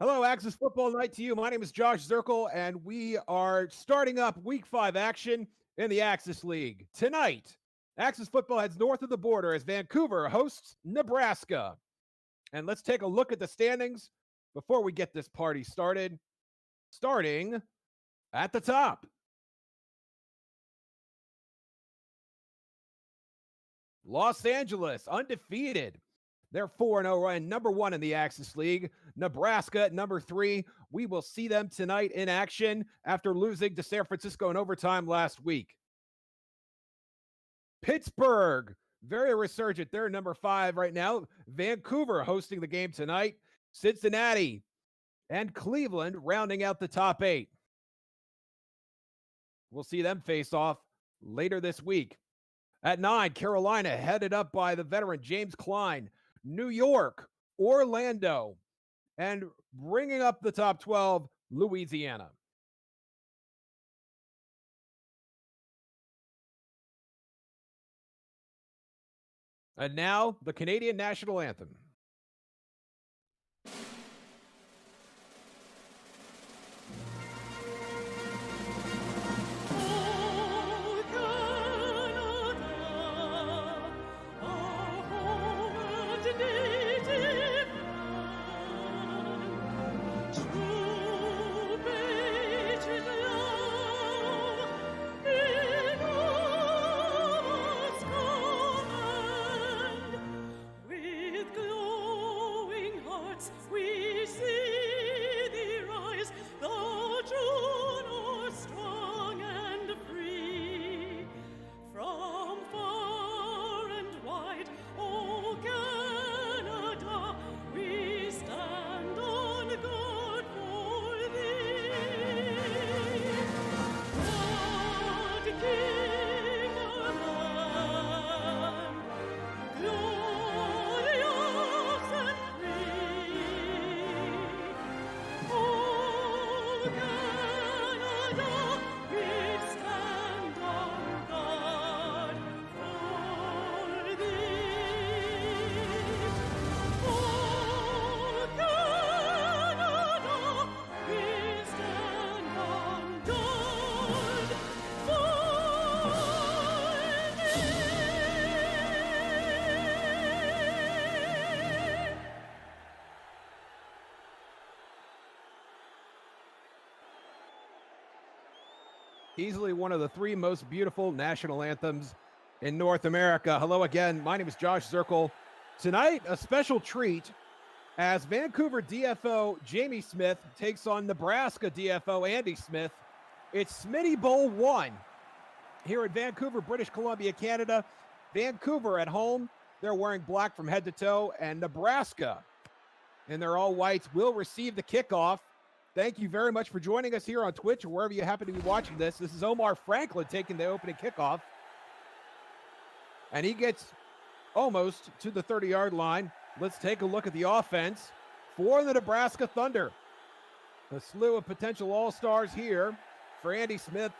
Hello, Axis Football Night to you. My name is Josh Zerkle, and we are starting up Week 5 action in the Axis League. Tonight, Axis Football heads north of the border as Vancouver hosts Nebraska. And let's take a look at the standings before we get this party started. Starting at the top. Los Angeles, undefeated. They're 4-0 and number 1 in the Axis League. Nebraska at number 3. We will see them tonight in action after losing to San Francisco in overtime last week. Pittsburgh, very resurgent. They're number 5 right now. Vancouver hosting the game tonight. Cincinnati and Cleveland rounding out the top 8. We'll see them face off later this week. At 9, Carolina, headed up by the veteran James Klein. New York, Orlando, and bringing up the top 12, Louisiana. And now, the Canadian National Anthem. Easily one of the 3 most beautiful national anthems in North America. Hello again. My name is Josh Zerkle. Tonight, a special treat as Vancouver DFO Jamie Smith takes on Nebraska DFO Andy Smith. It's Smitty Bowl 1 here in Vancouver, British Columbia, Canada. Vancouver at home. They're wearing black from head to toe, and Nebraska in their all whites will receive the kickoff. Thank you very much for joining us here on Twitch or wherever you happen to be watching this. This is Omar Franklin taking the opening kickoff. And he gets almost to the 30-yard line. Let's take a look at the offense for the Nebraska Thunder. A slew of potential all-stars here for Andy Smith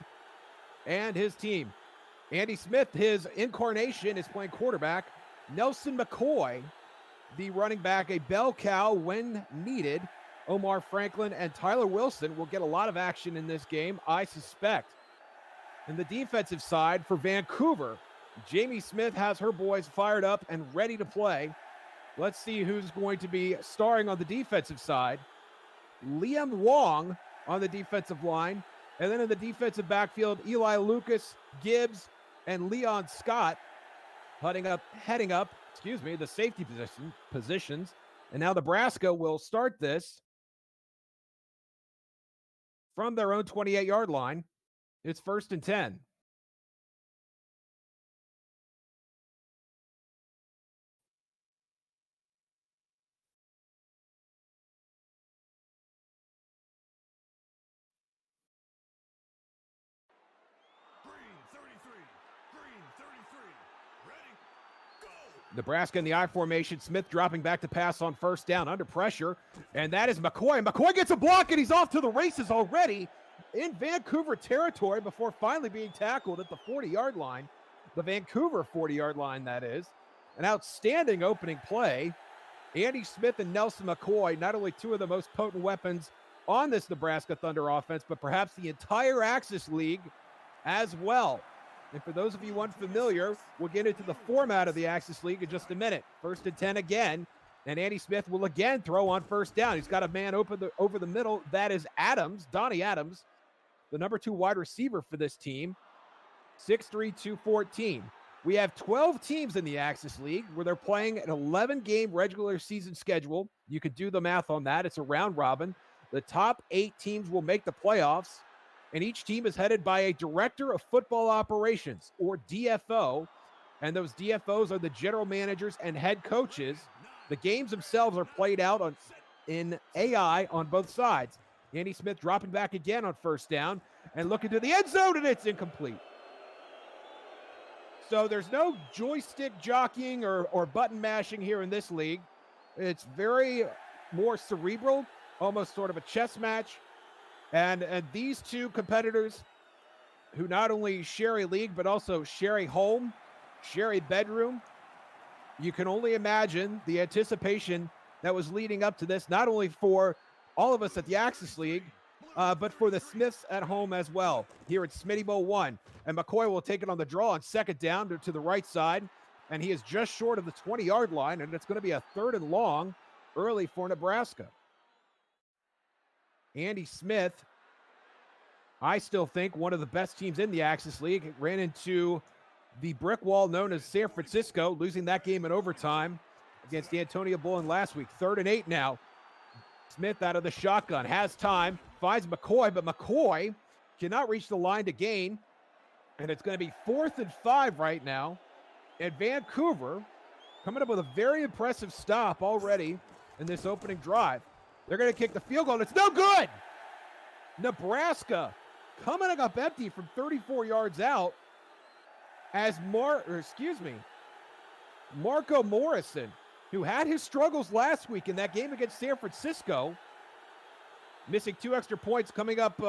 and his team. Andy Smith, his incarnation, is playing quarterback. Nelson McCoy, the running back, a bell cow when needed. Omar Franklin and Tyler Wilson will get a lot of action in this game, I suspect. In the defensive side for Vancouver, Jamie Smith has her boys fired up and ready to play. Let's see who's going to be starring on the defensive side. Liam Wong on the defensive line. And then in the defensive backfield, Eli Lucas, Gibbs, and Leon Scott heading up, the safety positions. And now Nebraska will start this from their own 28-yard line. It's 1st and 10. Nebraska in the I formation. Smith dropping back to pass on 1st down under pressure. And that is McCoy. McCoy gets a block and he's off to the races already in Vancouver territory before finally being tackled at the 40-yard line. The Vancouver 40-yard line, that is. An outstanding opening play Andy Smith and Nelson McCoy, not only two of the most potent weapons on this Nebraska Thunder offense, but perhaps the entire Axis League as well. And for those of you unfamiliar, we'll get into the format of the Axis League in just a minute. 1st and 10 again, and Andy Smith will again throw on first down. He's got a man open over the middle. That is Adams, Donnie Adams, the number 2 wide receiver for this team, 6'3", 214. We have 12 teams in the Axis League where they're playing an 11-game regular season schedule. You could do the math on that. It's a round robin. The top 8 teams will make the playoffs, and each team is headed by a director of football operations, or DFO, and those DFOs are the general managers and head coaches. The games themselves are played out in AI on both sides. Andy Smith dropping back again on first down and looking to the end zone, and it's incomplete. So there's no joystick jockeying or button mashing here in this league. It's very more cerebral, almost sort of a chess match. And these two competitors who not only share a league, but also share a home, share a bedroom, you can only imagine the anticipation that was leading up to this, not only for all of us at the Axis League, but for the Smiths at home as well, here at Smitty Bowl 1. And McCoy will take it on the draw on second down to the right side, and he is just short of the 20-yard line, and it's going to be a 3rd and long early for Nebraska. Andy Smith, I still think one of the best teams in the Axis League, ran into the brick wall known as San Francisco, losing that game in overtime against the Antonio Bullen last week. 3rd and 8 now. Smith out of the shotgun, has time, finds McCoy, but McCoy cannot reach the line to gain, and it's going to be 4th and 5 right now. And Vancouver coming up with a very impressive stop already in this opening drive. They're going to kick the field goal, and it's no good! Nebraska coming up empty from 34 yards out as Marco Morrison, who had his struggles last week in that game against San Francisco, missing 2 extra points coming up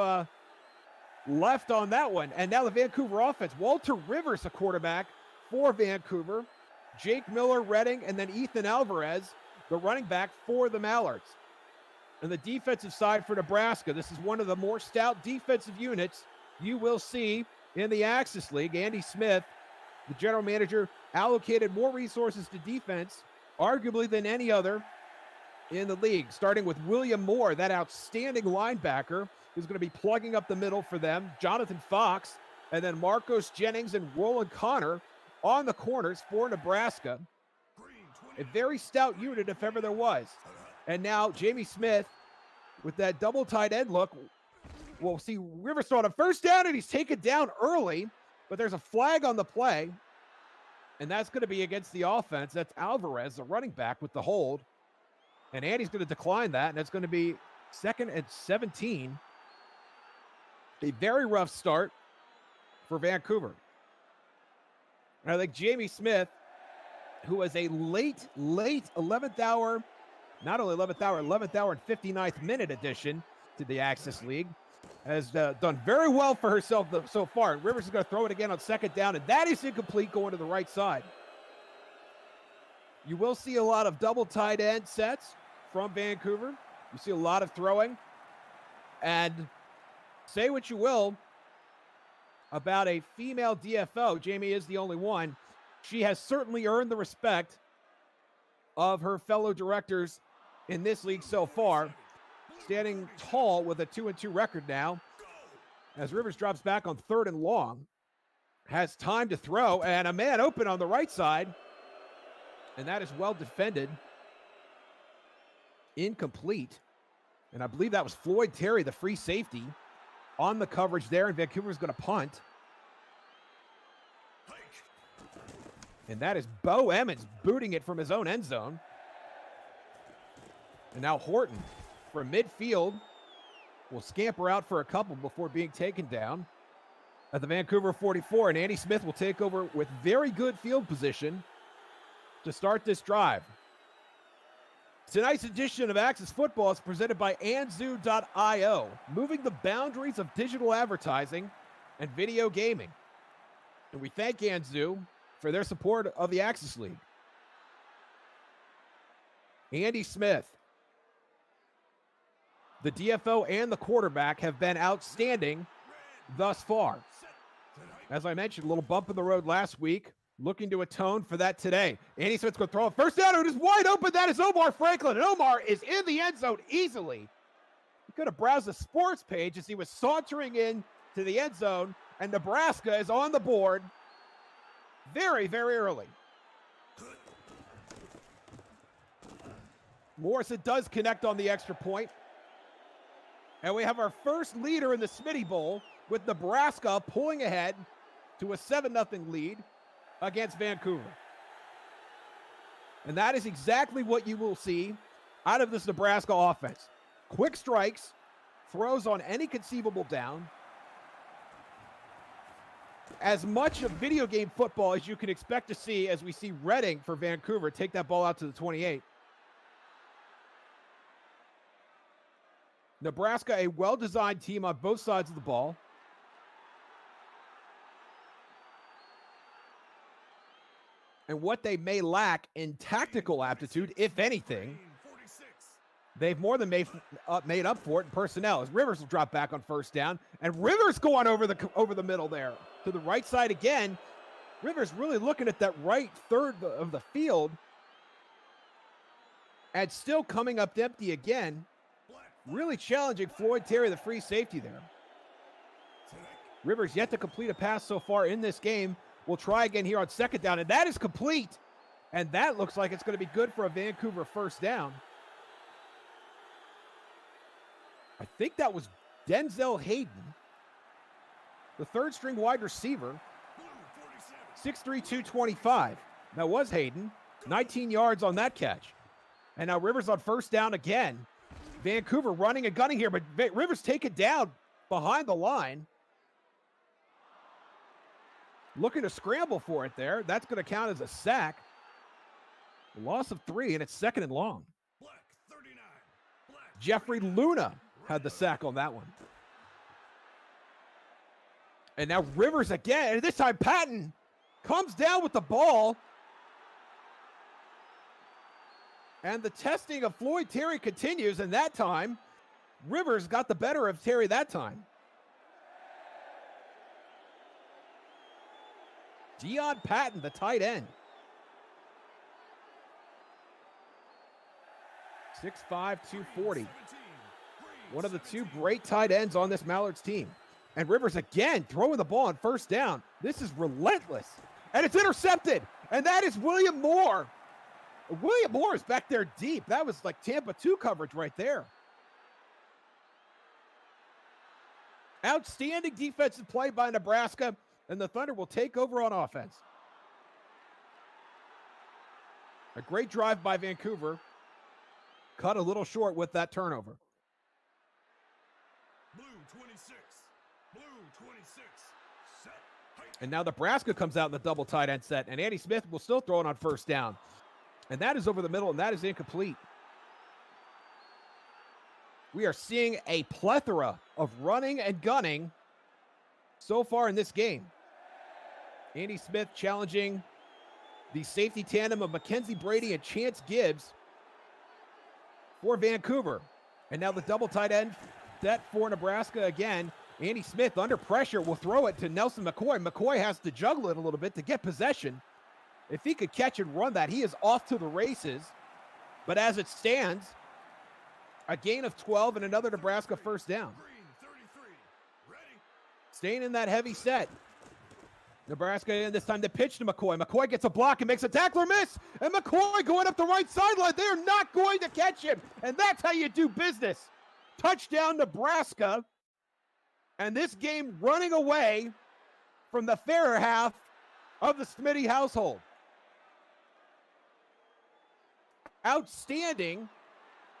left on that one. And now the Vancouver offense, Walter Rivers, a quarterback for Vancouver, Jake Miller, Redding, and then Ethan Alvarez, the running back for the Mallards. And the defensive side for Nebraska, this is one of the more stout defensive units you will see in the Axis League. Andy Smith, the general manager, allocated more resources to defense, arguably than any other in the league, starting with William Moore, that outstanding linebacker who's going to be plugging up the middle for them, Jonathan Fox, and then Marcos Jennings and Roland Connor on the corners for Nebraska. A very stout unit if ever there was. And now Jamie Smith with that double tight end look. We'll see Rivers on a first down, and he's taken down early, but there's a flag on the play, and that's going to be against the offense. That's Alvarez, the running back, with the hold. And Andy's going to decline that, and it's going to be 2nd and 17. A very rough start for Vancouver. And I think Jamie Smith, who was a late 11th hour, not only 11th hour, 11th hour and 59th minute addition to the Axis League, has done very well for herself so far. And Rivers is going to throw it again on second down, and that is incomplete, going to the right side. You will see a lot of double tight end sets from Vancouver. You see a lot of throwing. And say what you will about a female DFO, Jamie is the only one. She has certainly earned the respect of her fellow directors in this league so far, standing tall with a 2-2 record now. As Rivers drops back on 3rd and long, has time to throw, and a man open on the right side, and that is well defended. Incomplete. And I believe that was Floyd Terry, the free safety, on the coverage there, and Vancouver's going to punt. And that is Bo Emmons booting it from his own end zone. And now Horton from midfield will scamper out for a couple before being taken down at the Vancouver 44. And Andy Smith will take over with very good field position to start this drive. Tonight's edition of Axis Football is presented by Anzu.io, moving the boundaries of digital advertising and video gaming. And we thank Anzu for their support of the Axis League. Andy Smith, the DFO and the quarterback, have been outstanding thus far. As I mentioned, a little bump in the road last week, looking to atone for that today. Andy Smith's going to throw a first down. It is wide open. That is Omar Franklin, and Omar is in the end zone easily. He could have browsed the sports page as he was sauntering in to the end zone, and Nebraska is on the board very, very early. Morrison does connect on the extra point. And we have our first leader in the Smitty Bowl, with Nebraska pulling ahead to a 7-0 lead against Vancouver. And that is exactly what you will see out of this Nebraska offense. Quick strikes, throws on any conceivable down. As much of video game football as you can expect to see, as we see Redding for Vancouver take that ball out to the 28. Nebraska, a well-designed team on both sides of the ball. And what they may lack in tactical aptitude, if anything, they've more than made up for it in personnel. As Rivers will drop back on first down, and Rivers going over the middle there to the right side again. Rivers really looking at that right third of the field, and still coming up empty again. Really challenging Floyd Terry, the free safety there. Rivers yet to complete a pass so far in this game. We'll try again here on second down, and that is complete. And that looks like it's going to be good for a Vancouver first down. I think that was Denzel Hayden, the third-string wide receiver, 6'3", 225. That was Hayden, 19 yards on that catch. And now Rivers on first down again. Vancouver running and gunning here, but Rivers taken down behind the line. Looking to scramble for it there. That's going to count as a sack. A loss of 3, and it's second and long. Jeffrey Luna had the sack on that one. And now Rivers again, and this time Patton comes down with the ball. And the testing of Floyd Terry continues, and that time, Rivers got the better of Terry that time. Deion Patton, the tight end. 6'5", 240. One of the two great tight ends on this Mallards team. And Rivers again throwing the ball on first down. This is relentless. And it's intercepted. And that is William Moore. William Moore is back there deep. That was like Tampa 2 coverage right there. Outstanding defensive play by Nebraska, and the Thunder will take over on offense. A great drive by Vancouver. Cut a little short with that turnover. Blue 26. Blue 26. Set. And now Nebraska comes out in the double tight end set, and Andy Smith will still throw it on first down. And that is over the middle, and that is incomplete. We are seeing a plethora of running and gunning so far in this game. Andy Smith challenging the safety tandem of Mackenzie Brady and Chance Gibbs for Vancouver. And now the double tight end set for Nebraska again. Andy Smith under pressure will throw it to Nelson McCoy. McCoy has to juggle it a little bit to get possession. If he could catch and run that, he is off to the races. But as it stands, a gain of 12 and another Nebraska first down. Staying in that heavy set. Nebraska, and this time they pitch to McCoy. McCoy gets a block and makes a tackler miss. And McCoy going up the right sideline. They're not going to catch him. And that's how you do business. Touchdown, Nebraska. And this game running away from the fairer half of the Smitty household. Outstanding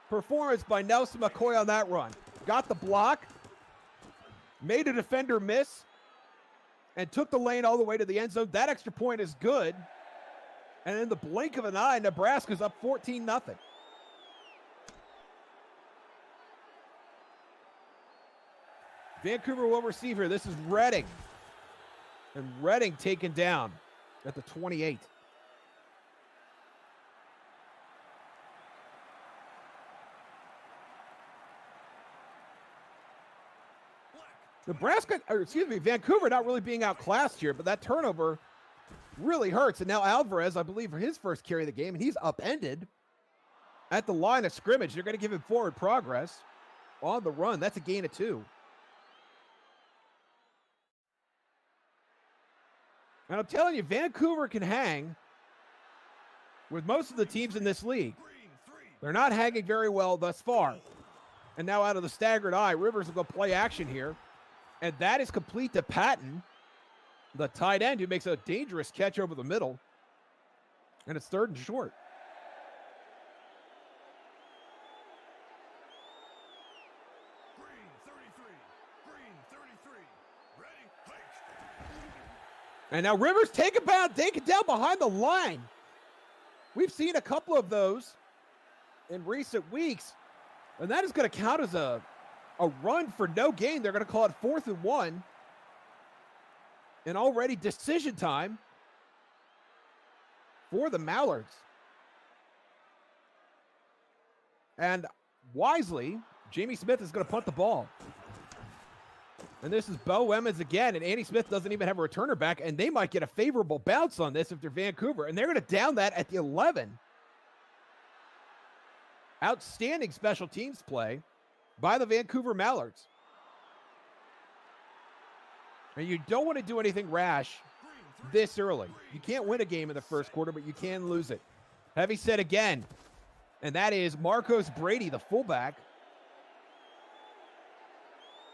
performance by Nelson McCoy on that run. Got the block, made a defender miss, and took the lane all the way to the end zone. That extra point is good. And in the blink of an eye, Nebraska's up 14-0. Vancouver will receive here. This is Redding. And Redding taken down at the 28. Vancouver not really being outclassed here, but that turnover really hurts. And now Alvarez, I believe, for his first carry of the game, and he's upended at the line of scrimmage. They're going to give him forward progress on the run. That's a gain of 2. And I'm telling you, Vancouver can hang with most of the teams in this league. They're not hanging very well thus far. And now out of the staggered eye, Rivers will go play action here. And that is complete to Patton, the tight end, who makes a dangerous catch over the middle. And it's 3rd and short. And now Rivers take it down behind the line. We've seen a couple of those in recent weeks, and that is going to count as a run for no gain. They're going to call it 4th and 1. And already decision time for the Mallards. And wisely, Jamie Smith is going to punt the ball. And this is Bo Emmons again, and Andy Smith doesn't even have a returner back, and they might get a favorable bounce on this if they're Vancouver, and they're going to down that at the 11. Outstanding special teams play by the Vancouver Mallards. And you don't want to do anything rash this early. You can't win a game in the first quarter, but you can lose it. Heavy set again, and that is Marcos Brady, the fullback,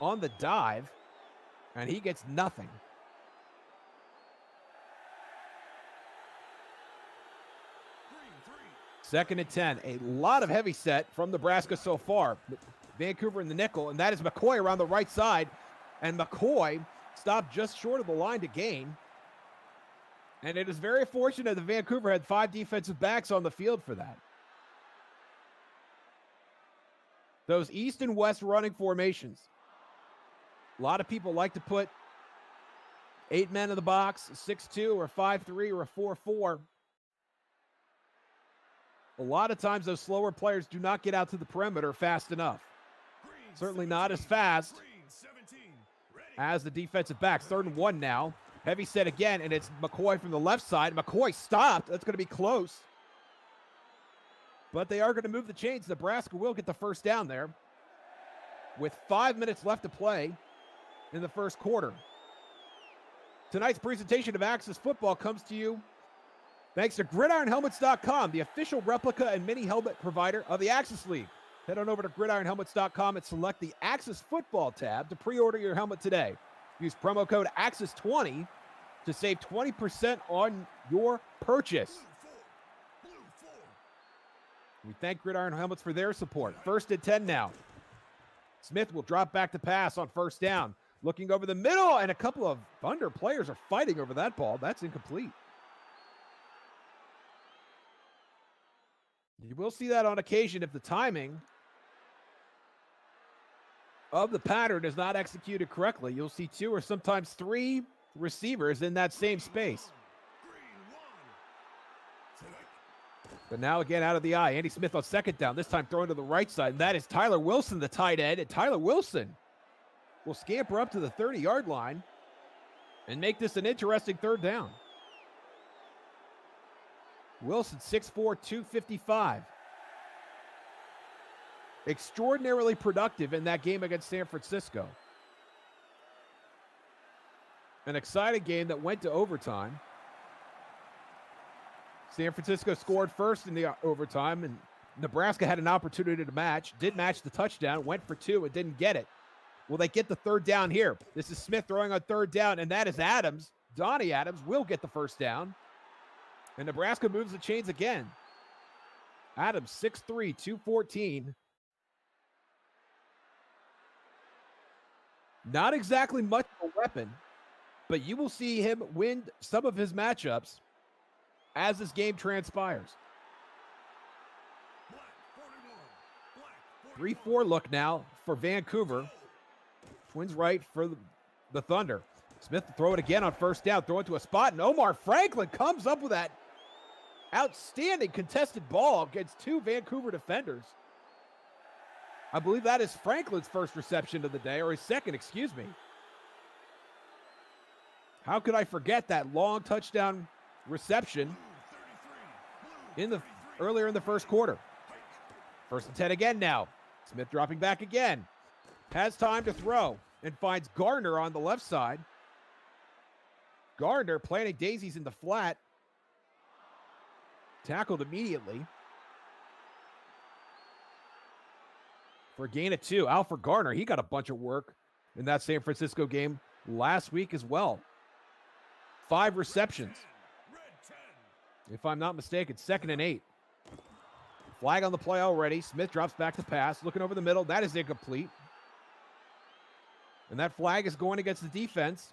on the dive, and he gets nothing. Second and 10. A lot of heavy set from Nebraska so far. Vancouver in the nickel, and that is Mccoy around the right side, and Mccoy stopped just short of the line to gain. And it is very fortunate that Vancouver had 5 defensive backs on the field for that. Those east and west running formations. A lot of people like to put 8 men in the box, 6-2 or 5-3 or a 4-4. A lot of times those slower players do not get out to the perimeter fast enough. Certainly not as fast as the defensive backs. 3rd and 1 now. Heavy set again, and it's McCoy from the left side. McCoy stopped. That's going to be close. But they are going to move the chains. Nebraska will get the first down there with 5 minutes left to play in the first quarter. Tonight's presentation of Axis Football comes to you thanks to GridironHelmets.com, the official replica and mini helmet provider of the Axis League. Head on over to GridironHelmets.com and select the Axis Football tab to pre-order your helmet today. Use promo code AXIS20 to save 20% on your purchase. We thank Gridiron Helmets for their support. 1st and 10 now. Smith will drop back to pass on 1st down. Looking over the middle, and a couple of Thunder players are fighting over that ball. That's incomplete. You will see that on occasion if the timing of the pattern is not executed correctly. You'll see 2 or sometimes 3 receivers in that same space. But now again out of the eye. Andy Smith on 2nd down, this time throwing to the right side. And that is Tyler Wilson, the tight end. And Tyler Wilson will scamper up to the 30-yard line and make this an interesting 3rd down. Wilson, 6'4", 255. Extraordinarily productive in that game against San Francisco. An exciting game that went to overtime. San Francisco scored first in the overtime, and Nebraska had an opportunity to match. Did match the touchdown, went for 2 and didn't get it. Will they get the 3rd down here? This is Smith throwing on 3rd down, and that is Adams. Donnie Adams will get the 1st down. And Nebraska moves the chains again. Adams, 6'3", 214. Not exactly much of a weapon, but you will see him win some of his matchups as this game transpires. 3-4 look now for Vancouver. Twins right for the Thunder. Smith to throw it again on 1st down, throw it to a spot, and Omar Franklin comes up with that outstanding contested ball against 2 Vancouver defenders. I believe that is Franklin's first reception of the day, or his second, excuse me. How could I forget that long touchdown reception earlier in the first quarter? 1st and 10 again now. Smith dropping back again. Has time to throw and finds Gardner on the left side. Gardner planting daisies in the flat. Tackled immediately. For a gain of 2. Alfred Gardner, he got a bunch of work in that San Francisco game last week as well. 5 receptions. If I'm not mistaken, 2nd and 8. Flag on the play already. Smith drops back to pass, looking over the middle. That is incomplete. And that flag is going against the defense.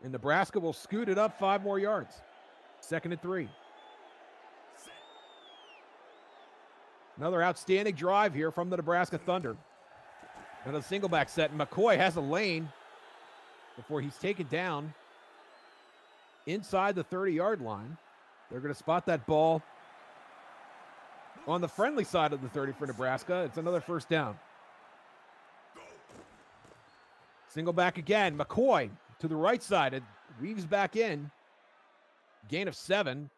And Nebraska will scoot it up 5 more yards. 2nd and 3. Another outstanding drive here from the Nebraska Thunder. And a single back set. Mccoy has a lane before he's taken down inside the 30-yard line. They're going to spot that ball on the friendly side of the 30 for Nebraska. It's another 1st down. Single back again. McCoy to the right side. It weaves back in. Gain of 7.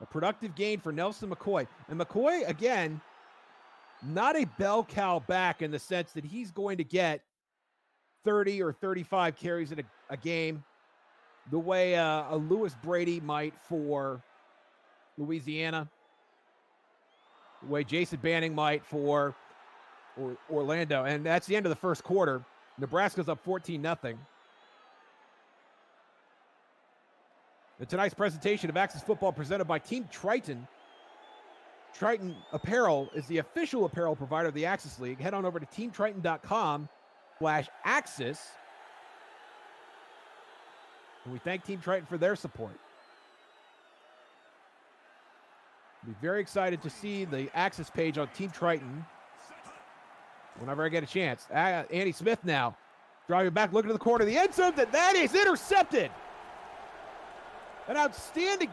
A productive gain for Nelson McCoy. And McCoy, again, not a bell cow back in the sense that he's going to get 30 or 35 carries in a game the way a Lewis Brady might for Louisiana, the way Jason Banning might for Orlando. And that's the end of the first quarter. Nebraska's up 14-0. And tonight's presentation of Axis Football presented by Team Triton. Triton Apparel is the official apparel provider of the Axis League. Head on over to teamtriton.com/Axis. And we thank Team Triton for their support. I'll be very excited to see the Axis page on Team Triton whenever I get a chance. Andy Smith now driving back, looking to the corner of the end zone. That is intercepted. An outstanding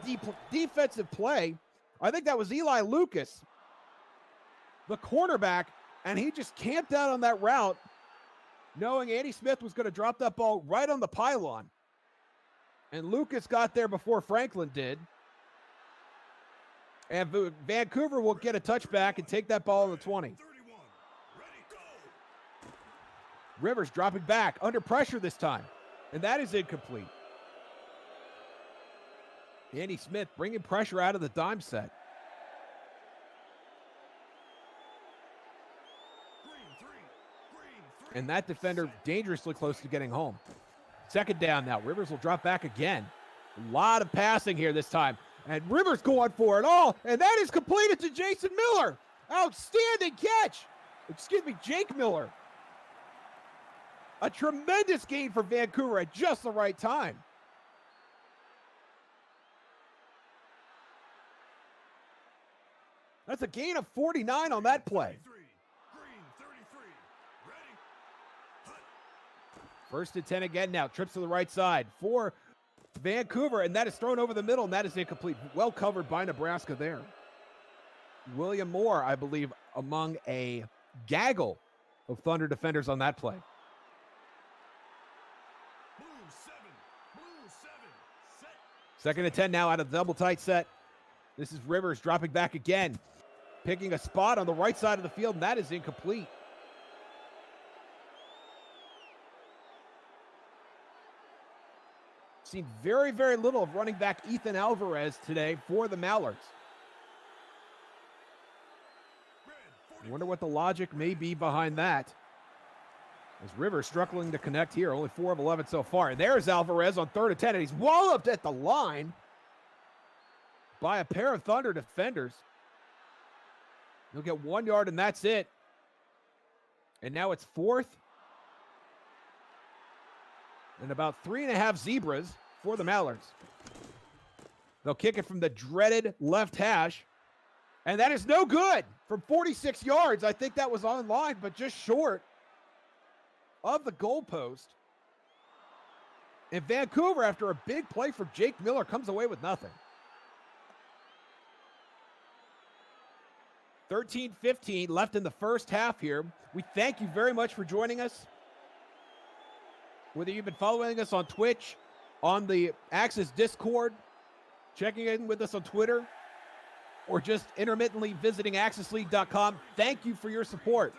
defensive play. I think that was Eli Lucas, the cornerback, and he just camped out on that route, knowing Andy Smith was going to drop that ball right on the pylon. And Lucas got there before Franklin did. And Vancouver will get a touchback and take that ball on the 20. Rivers dropping back, under pressure this time, and that is incomplete. Andy Smith bringing pressure out of the dime set. And that defender dangerously close to getting home. 2nd down now. Rivers will drop back again. A lot of passing here this time. And Rivers going for it all. And that is completed to Jason Miller. Outstanding catch. Excuse me, Jake Miller. A tremendous gain for Vancouver at just the right time. That's a gain of 49 on that play. 1st and 10 again now. Trips to the right side for Vancouver, and that is thrown over the middle, and that is incomplete. Well covered by Nebraska there. William Moore, I believe, among a gaggle of Thunder defenders on that play. Second and 10 now out of the double tight set. This is Rivers dropping back again, picking a spot on the right side of the field, and that is incomplete. Seen very, very little of running back Ethan Alvarez today for the Mallards. I wonder what the logic may be behind that. As Rivers struggling to connect here, only 4 of 11 so far. And there's Alvarez on 3rd and 10, and he's walloped at the line by a pair of Thunder defenders. He'll get 1 yard, and that's it. And now it's 4th and about 3.5 zebras for the Mallards. They'll kick it from the dreaded left hash, and that is no good. From 46 yards, I think that was on line, but just short of the goalpost. And Vancouver, after a big play from Jake Miller, comes away with nothing. 13-15 left in the first half here. We thank you very much for joining us. Whether you've been following us on Twitch, on the Axis Discord, checking in with us on Twitter, or just intermittently visiting AxisLeague.com, thank you for your support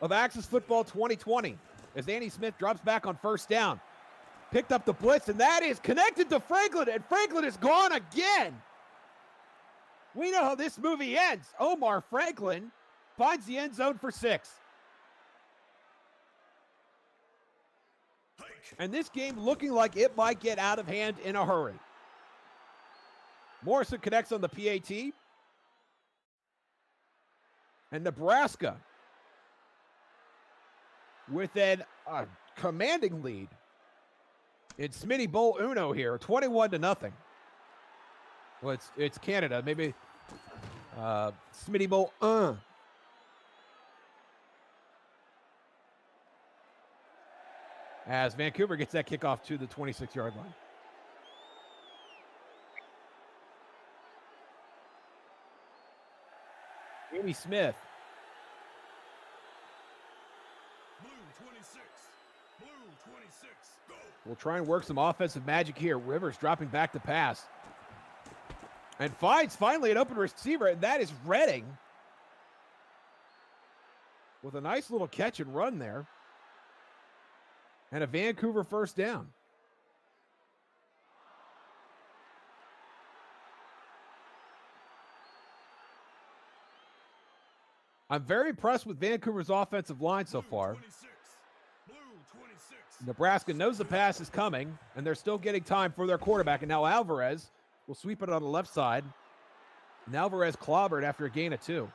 of Axis Football 2020 as Andy Smith drops back on first down. Picked up the blitz, and that is connected to Franklin, and Franklin is gone again. We know how this movie ends. Omar Franklin finds the end zone for 6. And this game looking like it might get out of hand in a hurry. Morrison connects on the PAT. And Nebraska with a commanding lead. It's Smitty Bowl Uno here, 21-0. Well, it's Canada. Maybe Smitty Bowl as Vancouver gets that kickoff to the 26-yard line. Amy Smith. Blue 26. Blue 26. Go. We'll try and work some offensive magic here. Rivers dropping back to pass. And finds finally an open receiver, and that is Redding. With a nice little catch and run there. And a Vancouver first down. I'm very impressed with Vancouver's offensive line so far. Blue 26. Nebraska knows the pass is coming, and they're still getting time for their quarterback. And now Alvarez will sweep it on the left side. And Alvarez clobbered after a gain of 2.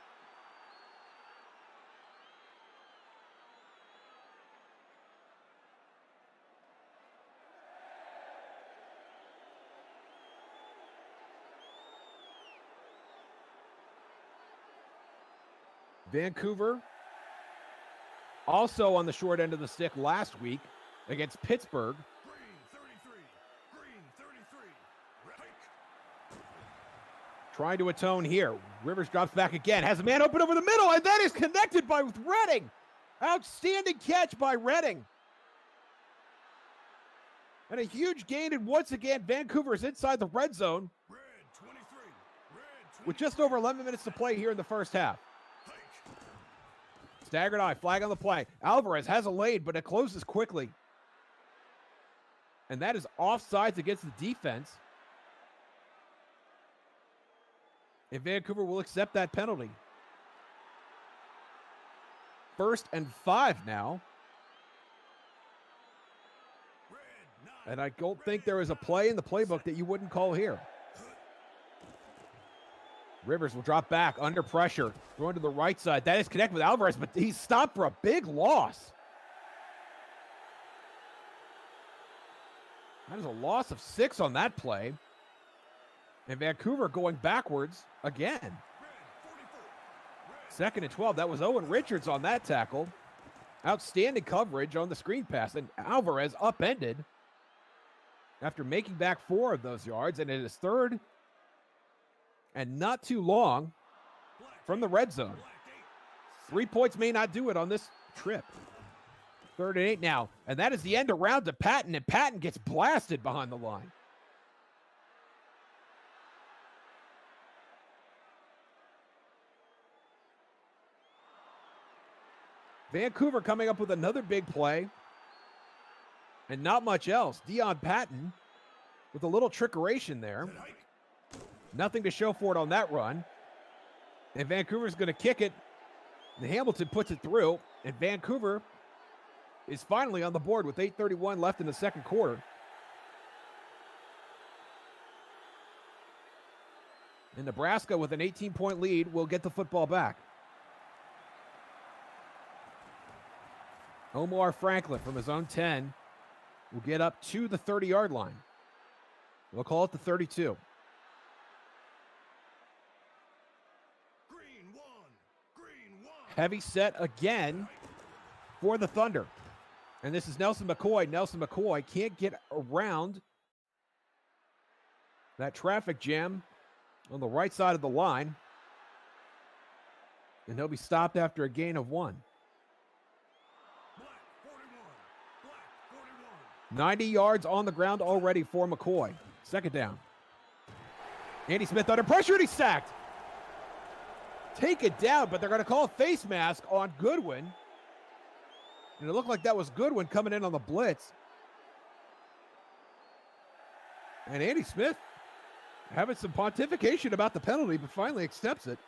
Vancouver also on the short end of the stick last week against Pittsburgh. Green 33. Green 33. Red. Trying to atone here. Rivers drops back again. Has a man open over the middle, and that is connected by Redding. Outstanding catch by Redding. And a huge gain, and once again, Vancouver is inside the red zone Red 23. Red 23. with just over 11 minutes to play here in the first half. Staggered eye, flag on the play. Alvarez has a lane, but it closes quickly. And that is offsides against the defense. And Vancouver will accept that penalty. 1st and 5 now. And I don't think there is a play in the playbook that you wouldn't call here. Rivers will drop back under pressure, throwing to the right side. That is connected with Alvarez, but he's stopped for a big loss. That is a loss of 6 on that play. And Vancouver going backwards again. 2nd and 12. That was Owen Richards on that tackle. Outstanding coverage on the screen pass. And Alvarez upended after making back 4 of those yards. And it is 3rd and not too long from the red zone. 3 points may not do it on this trip. 3rd and 8 now. And that is the end around to Patton, and Patton gets blasted behind the line. Vancouver coming up with another big play. And not much else. Dion Patton with a little trickeration there. Nothing to show for it on that run. And Vancouver's going to kick it. And Hamilton puts it through. And Vancouver is finally on the board with 8:31 left in the second quarter. And Nebraska with an 18-point lead will get the football back. Omar Franklin from his own 10 will get up to the 30-yard line. We'll call it the 32. Green 1. Green 1. Heavy set again for the Thunder. And this is Nelson McCoy. Nelson McCoy can't get around that traffic jam on the right side of the line. And he'll be stopped after a gain of 1. Black 41. Black 41. 90 yards on the ground already for McCoy. Second down. Andy Smith under pressure, and he's sacked. Take it down, but they're going to call a face mask on Goodwin. And it looked like that was Goodwin coming in on the blitz. And Andy Smith having some pontification about the penalty, but finally accepts it.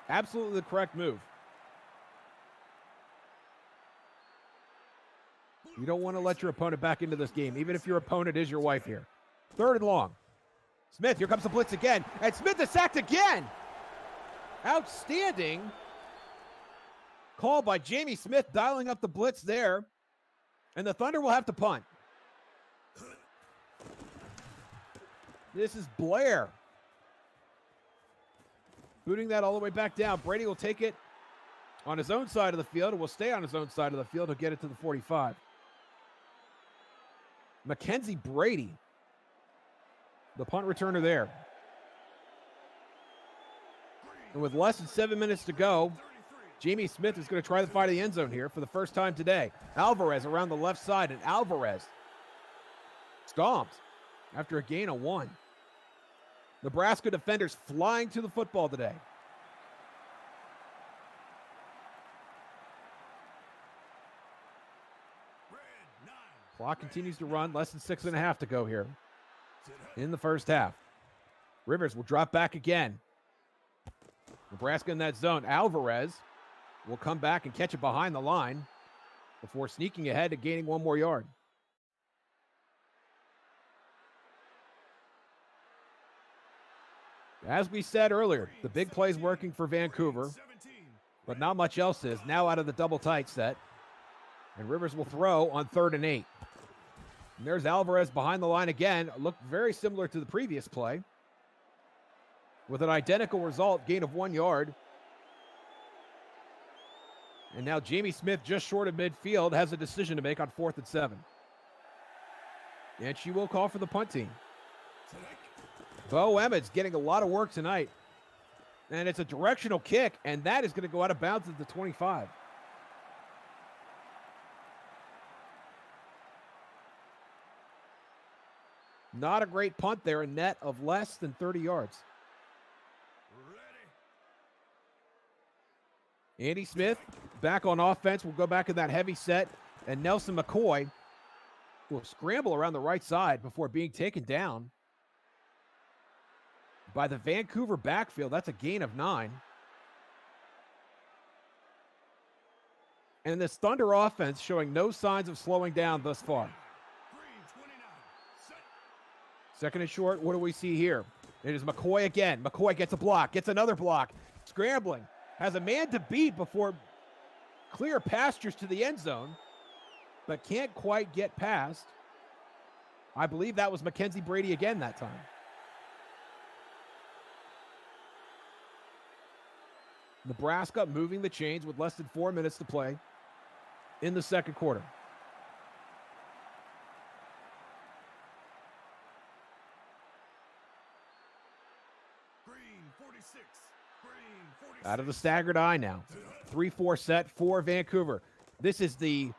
Absolutely the correct move. You don't want to let your opponent back into this game, even if your opponent is your wife here. Third and long. Smith, here comes the blitz again. And Smith is sacked again. Outstanding call by Jamie Smith, dialing up the blitz there. And the Thunder will have to punt. This is Blair. Booting that all the way back down. Brady will take it on his own side of the field, and will stay on his own side of the field. He'll get it to the 45. Mackenzie Brady, the punt returner there. And with less than 7 minutes to go, Jamie Smith is going to try to find the end zone here for the first time today. Alvarez around the left side, and Alvarez stomps after a gain of 1. Nebraska defenders flying to the football today. Clock continues to run. Less than 6.5 to go here in the first half. Rivers will drop back again. Nebraska in that zone. Alvarez will come back and catch it behind the line before sneaking ahead and gaining 1 more yard. As we said earlier, the big play's working for Vancouver, but not much else is. Now out of the double tight set. And Rivers will throw on 3rd and 8. And there's Alvarez behind the line again. Looked very similar to the previous play, with an identical result, gain of 1 yard. And now Jamie Smith, just short of midfield, has a decision to make on 4th and 7. And she will call for the punt team. Bo Emmett's getting a lot of work tonight. And it's a directional kick, and that is going to go out of bounds at the 25. Not a great punt there, a net of less than 30 yards. Andy Smith back on offense. Will go back in that heavy set, and Nelson McCoy will scramble around the right side before being taken down by the Vancouver backfield. That's a gain of 9. And this Thunder offense showing no signs of slowing down thus far. Second and short, what do we see here? It is McCoy again. McCoy gets a block, gets another block, scrambling, has a man to beat before clear pastures to the end zone, but can't quite get past. I believe that was Mackenzie Brady again that time. Nebraska moving the chains with less than 4 minutes to play in the second quarter. Out of the staggered eye now. 3-4 set for Vancouver. This is the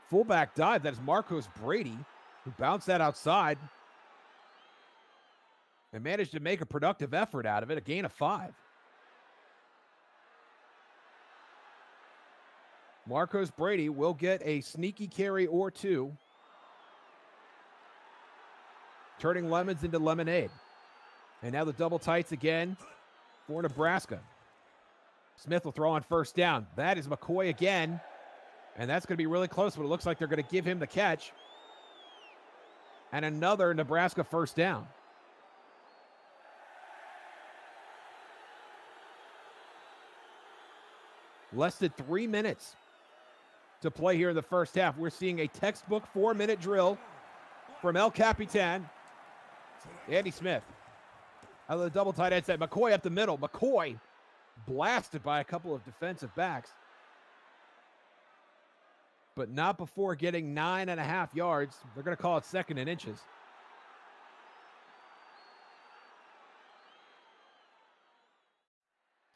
fullback dive. That is Marcos Brady, who bounced that outside and managed to make a productive effort out of it, a gain of 5. Marcos Brady will get a sneaky carry or 2, turning lemons into lemonade. And now the double tights again for Nebraska. Smith will throw on first down. That is McCoy again. And that's going to be really close, but it looks like they're going to give him the catch. And another Nebraska first down. Less than 3 minutes to play here in the first half. We're seeing a textbook 4-minute drill from El Capitan, Andy Smith. Out of the double tight end set, McCoy up the middle. McCoy blasted by a couple of defensive backs, but not before getting 9.5 yards. They're going to call it 2nd and inches.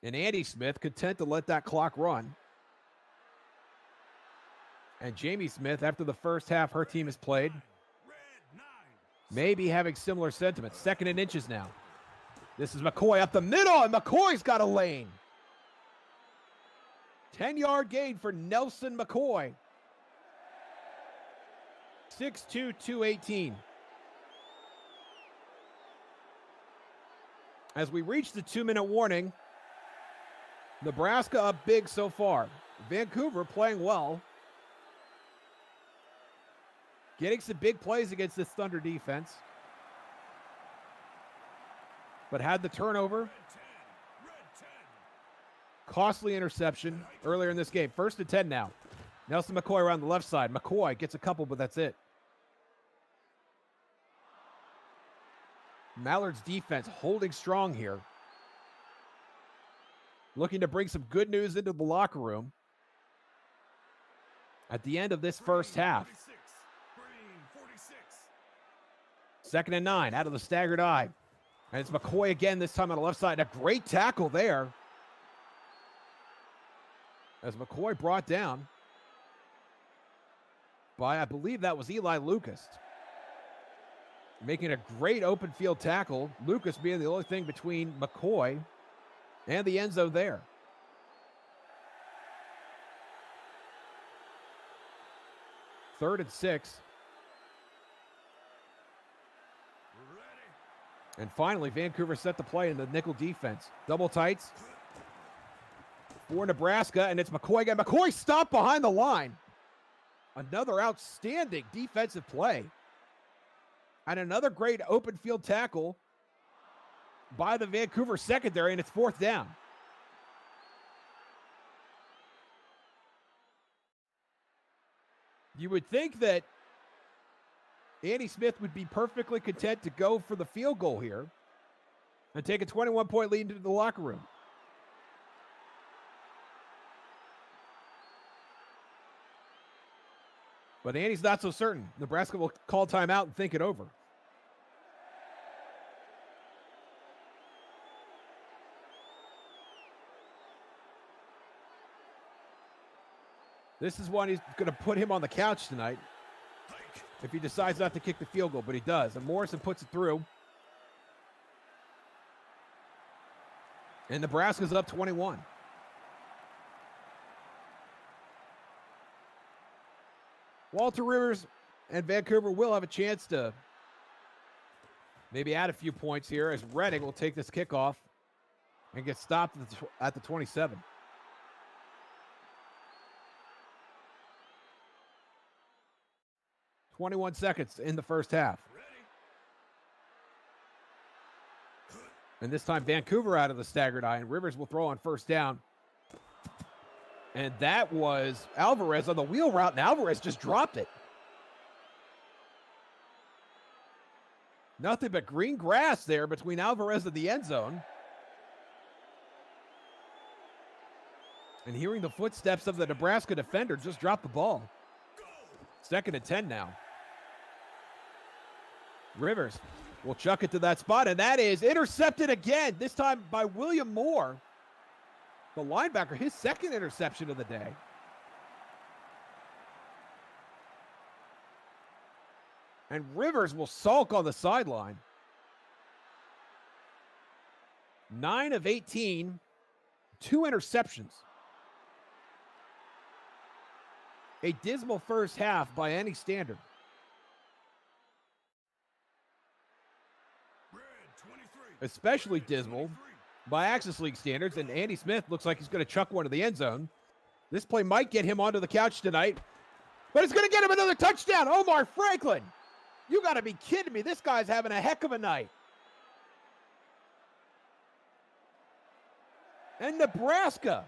And Andy Smith content to let that clock run. And Jamie Smith, after the first half her team has played, may be having similar sentiments. 2nd and inches now. This is McCoy up the middle, and McCoy's got a lane. 10-yard gain for Nelson McCoy. 6'2", 218. As we reach the 2-minute warning, Nebraska up big so far. Vancouver playing well. Getting some big plays against this Thunder defense. But had the turnover. Costly interception earlier in this game. 1st and 10 now. Nelson McCoy around the left side. McCoy gets a couple, but that's it. Mallards defense holding strong here. Looking to bring some good news into the locker room at the end of this first half. 2nd and 9 out of the staggered eye. And it's McCoy again, this time on the left side. A great tackle there. As McCoy brought down by, I believe that was Eli Lucas. Making a great open field tackle. Lucas being the only thing between McCoy and the end zone there. Third and 6. And finally, Vancouver set the play in the nickel defense. Double tights for Nebraska, and it's McCoy again. McCoy stopped behind the line. Another outstanding defensive play. And another great open field tackle by the Vancouver secondary, and it's 4th down. You would think that Andy Smith would be perfectly content to go for the field goal here and take a 21-point lead into the locker room. But Andy's not so certain. Nebraska will call timeout and think it over. This is one he's going to put him on the couch tonight if he decides not to kick the field goal, but he does. And Morrison puts it through. And Nebraska's up 21. Walter Rivers and Vancouver will have a chance to maybe add a few points here as Redding will take this kickoff and get stopped at the 27. "21 seconds in the first half. And this time Vancouver out of the staggered eye, and Rivers will throw on first down. And that was Alvarez on the wheel route, and Alvarez just dropped it. Nothing but green grass there between Alvarez and the end zone. And hearing the footsteps of the Nebraska defender just dropped the ball. 2nd and 10 now. Rivers will chuck it to that spot, and that is intercepted again, this time by William Moore, the linebacker, his 2nd interception of the day. And Rivers will sulk on the sideline. 9 of 18, 2 interceptions. A dismal first half by any standard. Especially dismal by Access League standards, and Andy Smith looks like he's going to chuck one to the end zone. This play might get him onto the couch tonight, but it's going to get him another touchdown. Omar Franklin, you got to be kidding me. This guy's having a heck of a night. And Nebraska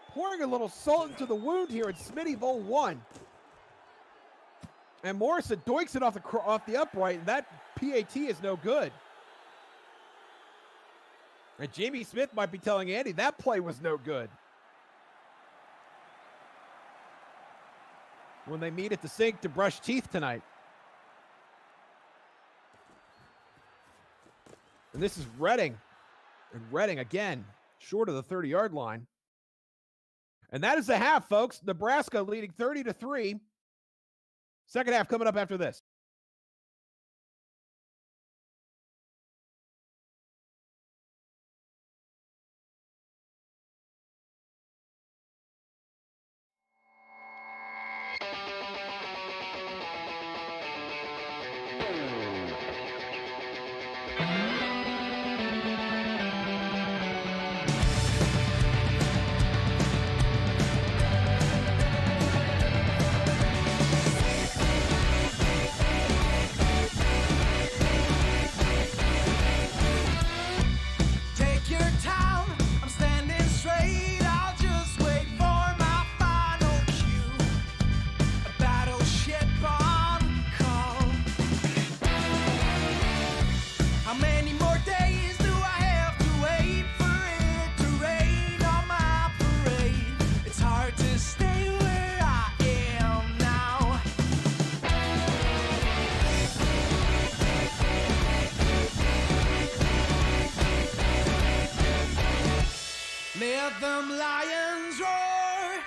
pouring a little salt into the wound here at Smittyville 1. And Morrison doinks it off the upright, and that PAT is no good. And Jamie Smith might be telling Andy that play was no good. When they meet at the sink to brush teeth tonight. And this is Redding And Reading, again, short of the 30-yard line. And that is the half, folks. Nebraska leading 30-3. Second half coming up after this. Take your time, I'm standing straight. I'll just wait for my final cue. A battleship on call. How many more days do I have to wait for it to rain on my parade? It's hard to stay where I am now. Let them lions roar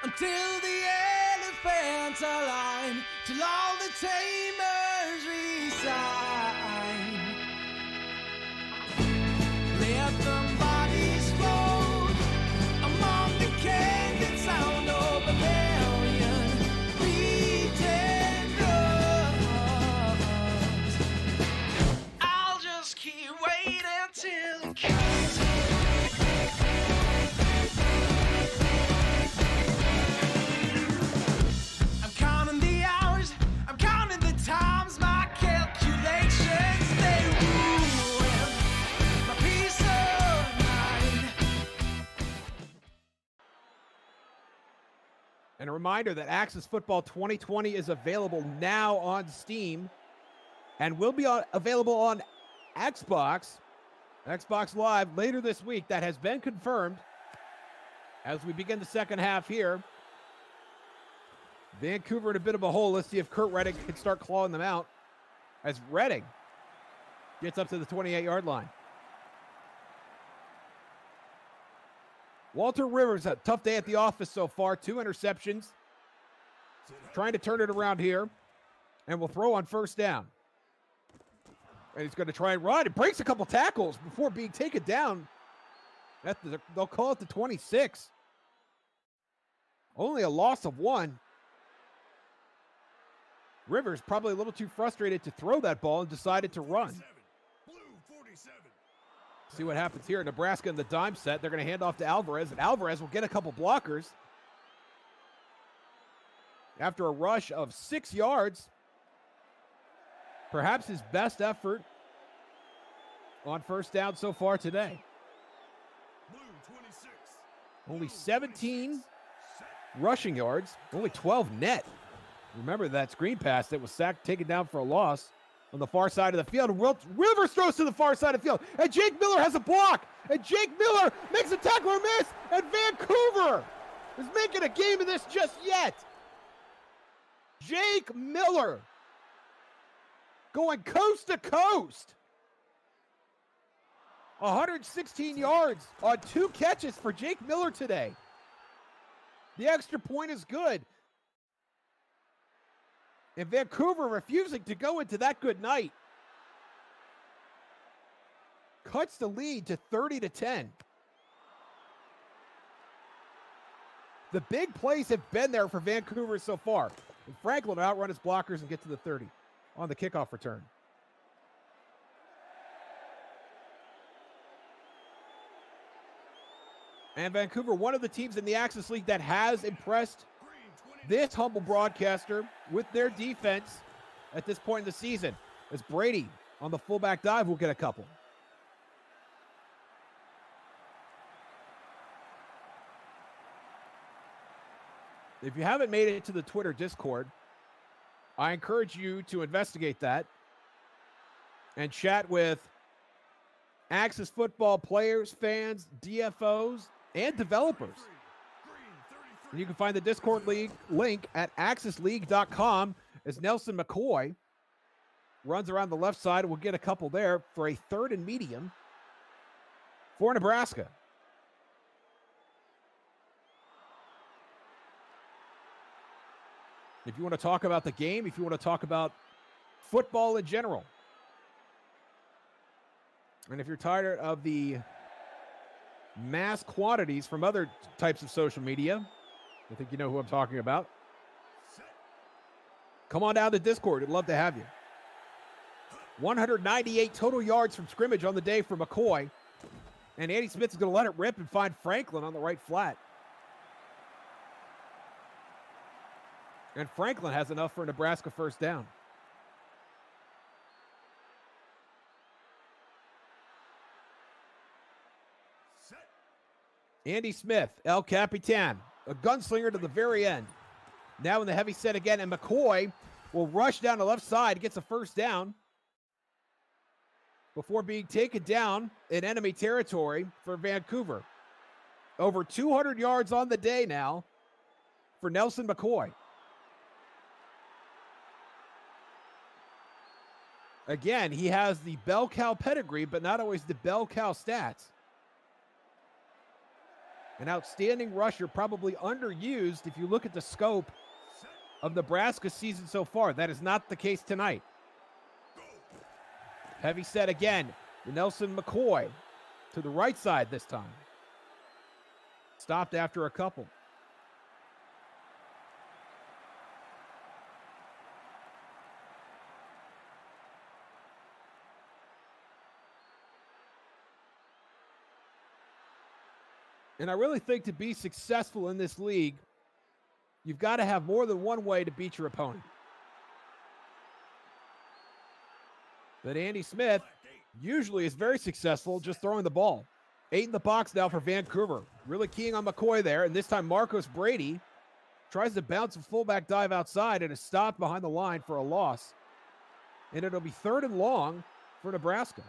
until the elephants align, till all the tamers resign. Let them bodies float among the candid sound of rebellion, beaten drums. I'll just keep waiting till it comes. I'm counting the hours, I'm counting the times, my calculations, they ruin my peace of mind. And a reminder that Axis Football 2020 is available now on Steam and will be available on Xbox Live later this week. That has been confirmed as we begin the second half here. Vancouver in a bit of a hole. Let's see if Kurt Reading can start clawing them out as Reading gets up to the 28-yard line. Walter Rivers, a tough day at the office so far. 2 interceptions. Trying to turn it around here. And will throw on first down. And he's going to try and run. It breaks a couple tackles before being taken down. They'll call it the 26. Only a loss of 1. Rivers probably a little too frustrated to throw that ball and decided to run. Blue 47. See what happens here. Nebraska in the dime set. They're going to hand off to Alvarez, and Alvarez will get a couple blockers. After a rush of 6 yards, perhaps his best effort on first down so far today. Blue 26. Only 17 rushing yards, only 12 net. Remember that screen pass that was taken down for a loss on the far side of the field. Rivers throws to the far side of the field, and Jake Miller has a block, and Jake Miller makes a tackle or miss, and Vancouver is making a game of this just yet. Jake Miller going coast to coast. 116 yards on 2 catches for Jake Miller today. The extra point is good. And Vancouver refusing to go into that good night. Cuts the lead to 30-10. The big plays have been there for Vancouver so far. And Franklin will outrun his blockers and get to the 30 on the kickoff return. And Vancouver, one of the teams in the Axis League that has impressed this humble broadcaster with their defense at this point in the season, as Brady on the fullback dive will get a couple. If you haven't made it to the Twitter Discord, I encourage you to investigate that and chat with Axis football players, fans, DFOs, and developers. You can find the Discord league link at axisleague.com as Nelson Mccoy runs around the left side. We'll get a couple there for a 3rd and medium. for Nebraska. If you want to talk about the game, if you want to talk about football in general, and if you're tired of the mass quantities from other types of social media, I think you know who I'm talking about. Come on down to Discord. I'd love to have you. 198 total yards from scrimmage on the day for Mccoy. And Andy Smith is going to let it rip and find Franklin on the right flat. And Franklin has enough for a Nebraska first down. Andy Smith, El Capitan, a gunslinger to the very end. Now in the heavy set again, and Mccoy will rush down the left side, gets a first down before being taken down in enemy territory for Vancouver. Over 200 yards on the day now for Nelson Mccoy. Again, he has the bell cow pedigree, but not always the bell cow stats. An outstanding rusher, probably underused if you look at the scope of Nebraska's season so far. That is not the case tonight. Heavy set again. Nelson Mccoy to the right side this time. Stopped after a couple. And I really think to be successful in this league, you've got to have more than one way to beat your opponent. But Andy Smith usually is very successful just throwing the ball. 8 in the box now for Vancouver. Really keying on Mccoy there. And this time Marcos Brady tries to bounce a fullback dive outside and is stopped behind the line for a loss. And it'll be 3rd and long for Nebraska.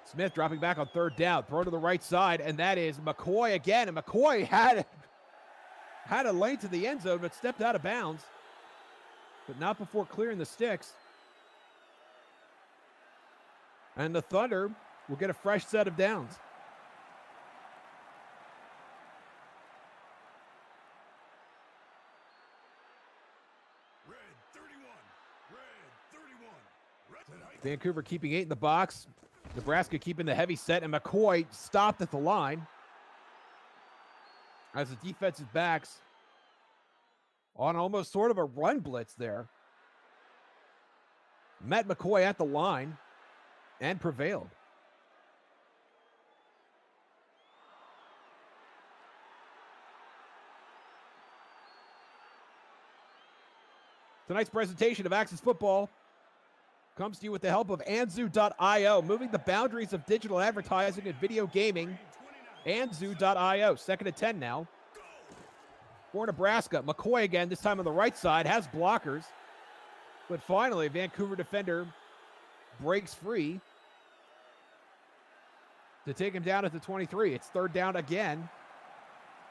Smith dropping back on 3rd down, throw to the right side, and that is Mccoy again. And Mccoy had a lane to the end zone, but stepped out of bounds, but not before clearing the sticks. And the Thunder will get a fresh set of downs. Red 31. Red 31. Vancouver keeping 8 in the box. Nebraska keeping the heavy set, and Mccoy stopped at the line as the defensive backs on almost sort of a run blitz there met Mccoy at the line and prevailed. Tonight's presentation of Access Football comes to you with the help of Anzu.io, moving the boundaries of digital advertising and video gaming. Anzu.io, 2nd and 10 now for Nebraska. Mccoy again, this time on the right side, has blockers. But finally, a Vancouver defender breaks free to take him down at the 23. It's 3rd down again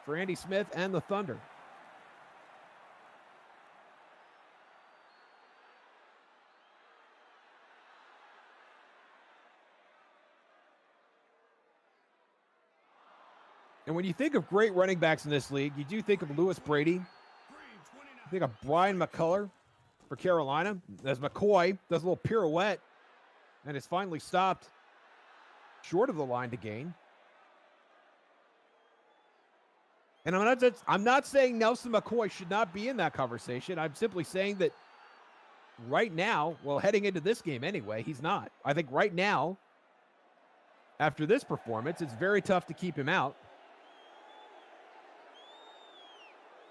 for Andy Smith and the Thunder. And when you think of great running backs in this league, you do think of Lewis Brady. You think of Brian McCullough for Carolina, as Mccoy does a little pirouette and is finally stopped short of the line to gain. And I'm not saying Nelson Mccoy should not be in that conversation. I'm simply saying that right now, well, heading into this game anyway, he's not. I think right now, after this performance, it's very tough to keep him out.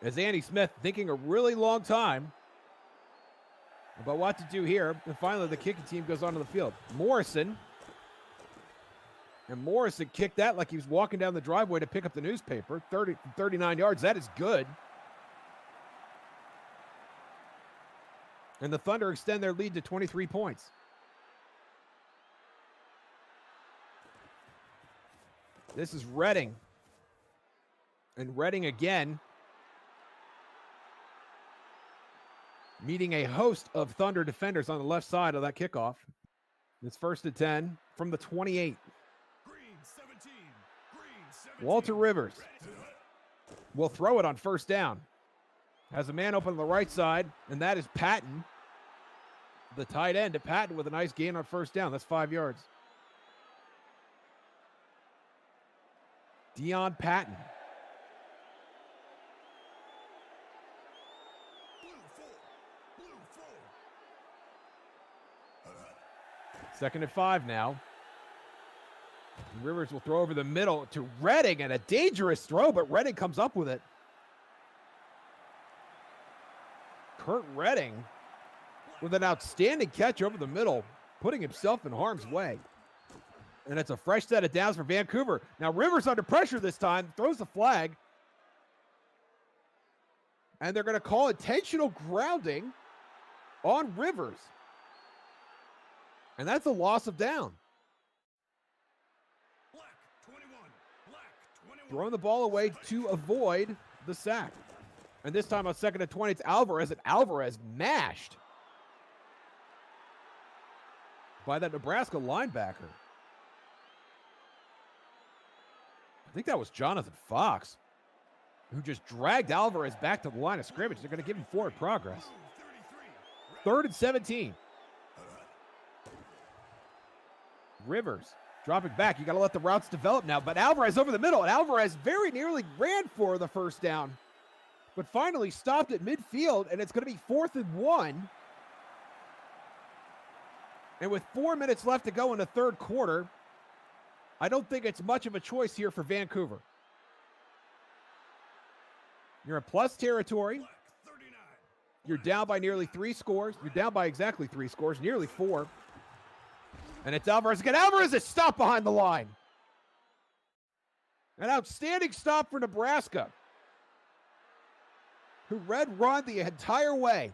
As Andy Smith thinking a really long time about what to do here. And finally, the kicking team goes onto the field. Morrison. And Morrison kicked that like he was walking down the driveway to pick up the newspaper. 39 yards. That is good. And the Thunder extend their lead to 23 points. This is Redding. And Redding again meeting a host of Thunder defenders on the left side of that kickoff. It's 1st and 10 from the 28. Green 17. Green 17. Walter Rivers will throw it on 1st down. Has a man open on the right side, and that is Patton, the tight end at Patton, with a nice gain on 1st down. That's 5 yards. Dion Patton. Blue 4. 2nd and 5 now. Rivers will throw over the middle to Redding, and a dangerous throw, but Redding comes up with it. Kurt Redding with an outstanding catch over the middle, putting himself in harm's way. And it's a fresh set of downs for Vancouver. Now Rivers under pressure this time, throws the flag. And they're going to call intentional grounding on Rivers. And that's a loss of down. Black 21. Black 21. Throwing the ball away to avoid the sack. And this time on 2nd and 20, it's Alvarez, and Alvarez mashed by that Nebraska linebacker. I think that was Jonathan Fox, who just dragged Alvarez back to the line of scrimmage. They're going to give him forward progress. 3rd and 17. Rivers dropping back. You got to let the routes develop now. But Alvarez over the middle, and Alvarez very nearly ran for the 1st down, but finally stopped at midfield, and it's going to be 4th and 1. And with 4 minutes left to go in the 3rd quarter, I don't think it's much of a choice here for Vancouver. You're in plus territory. Black 39. You're down by nearly 3 scores. You're down by exactly 3 scores, nearly 4. And it's Alvarez again. Alvarez is stopped behind the line. An outstanding stop for Nebraska, who red run the entire way.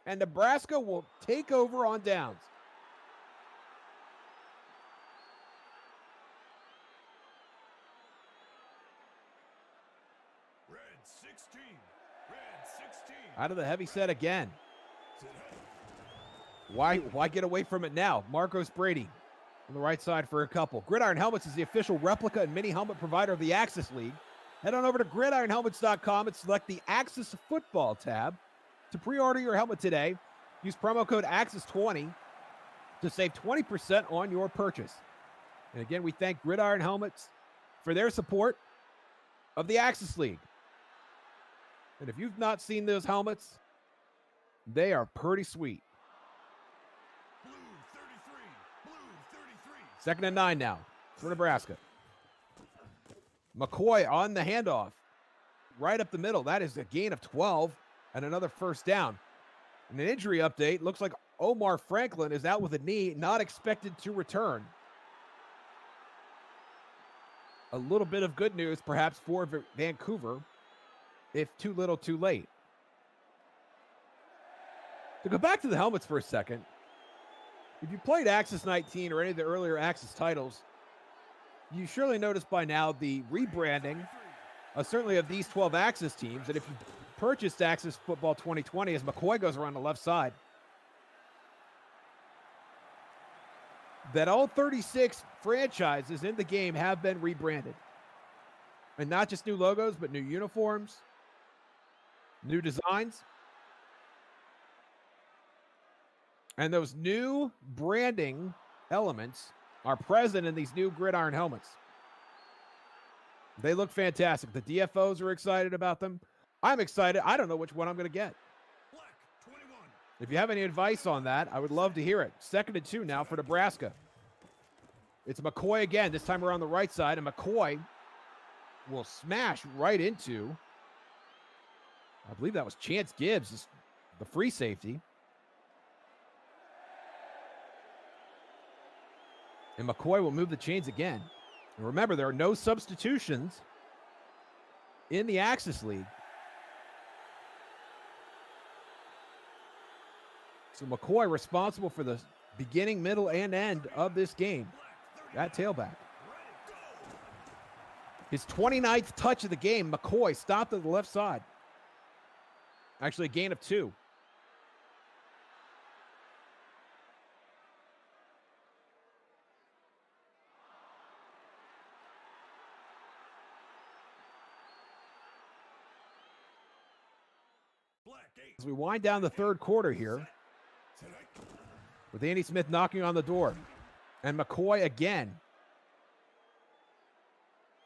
And Nebraska will take over on downs. Red 16. Red 16. Out of the heavy set again. Why get away from it now? Marcos Brady on the right side for a couple. Gridiron Helmets is the official replica and mini helmet provider of the Axis League. Head on over to gridironhelmets.com and select the Axis Football tab to pre-order your helmet today. Use promo code AXIS20 to save 20% on your purchase. And again, we thank Gridiron Helmets for their support of the Axis League. And if you've not seen those helmets, they are pretty sweet. Blue 33. Blue 33. 2nd and 9 now for Nebraska. Mccoy on the handoff. Right up the middle. That is a gain of 12 and another 1st down. And an injury update. Looks like Omar Franklin is out with a knee, not expected to return. A little bit of good news, perhaps, for Vancouver, if too little too late. To go back to the helmets for a second, if you played Axis 19 or any of the earlier Axis titles, you surely noticed by now the rebranding, certainly of these 12 Axis teams. And if you purchased Axis Football 2020, as Mccoy goes around the left side, that all 36 franchises in the game have been rebranded. And not just new logos, but new uniforms, new designs. And those new branding elements are present in these new Gridiron helmets. They look fantastic. The DFOs are excited about them. I'm excited. I don't know which one I'm going to get. Black 21. If you have any advice on that, I would love to hear it. 2nd and 2 now for Nebraska. It's Mccoy again, this time around the right side, and Mccoy will smash right into, I believe that was Chance Gibbs, the free safety. And Mccoy will move the chains again. And remember, there are no substitutions in the Axis League. So McCoy responsible for the beginning, middle, and end of this game. That tailback. His 29th touch of the game, McCoy stopped at the left side. Actually, a gain of 2. Black 8. As we wind down the third quarter here, Set hike. with Andy Smith knocking on the door. And Mccoy again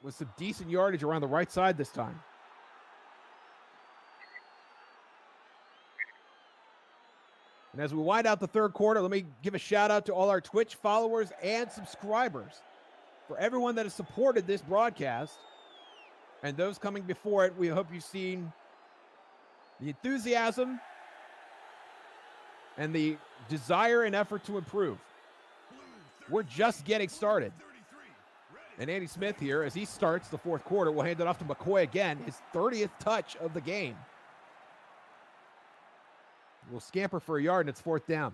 with some decent yardage around the right side this time. And as we wind out the third quarter, let me give a shout out to all our Twitch followers and subscribers. For everyone that has supported this broadcast and those coming before it, we hope you've seen the enthusiasm and the desire and effort to improve. We're just getting started. 33. Ready. And Andy Smith here, as he starts the fourth quarter, will hand it off to Mccoy again, his 30th touch of the game. We'll scamper for a yard, and it's fourth down.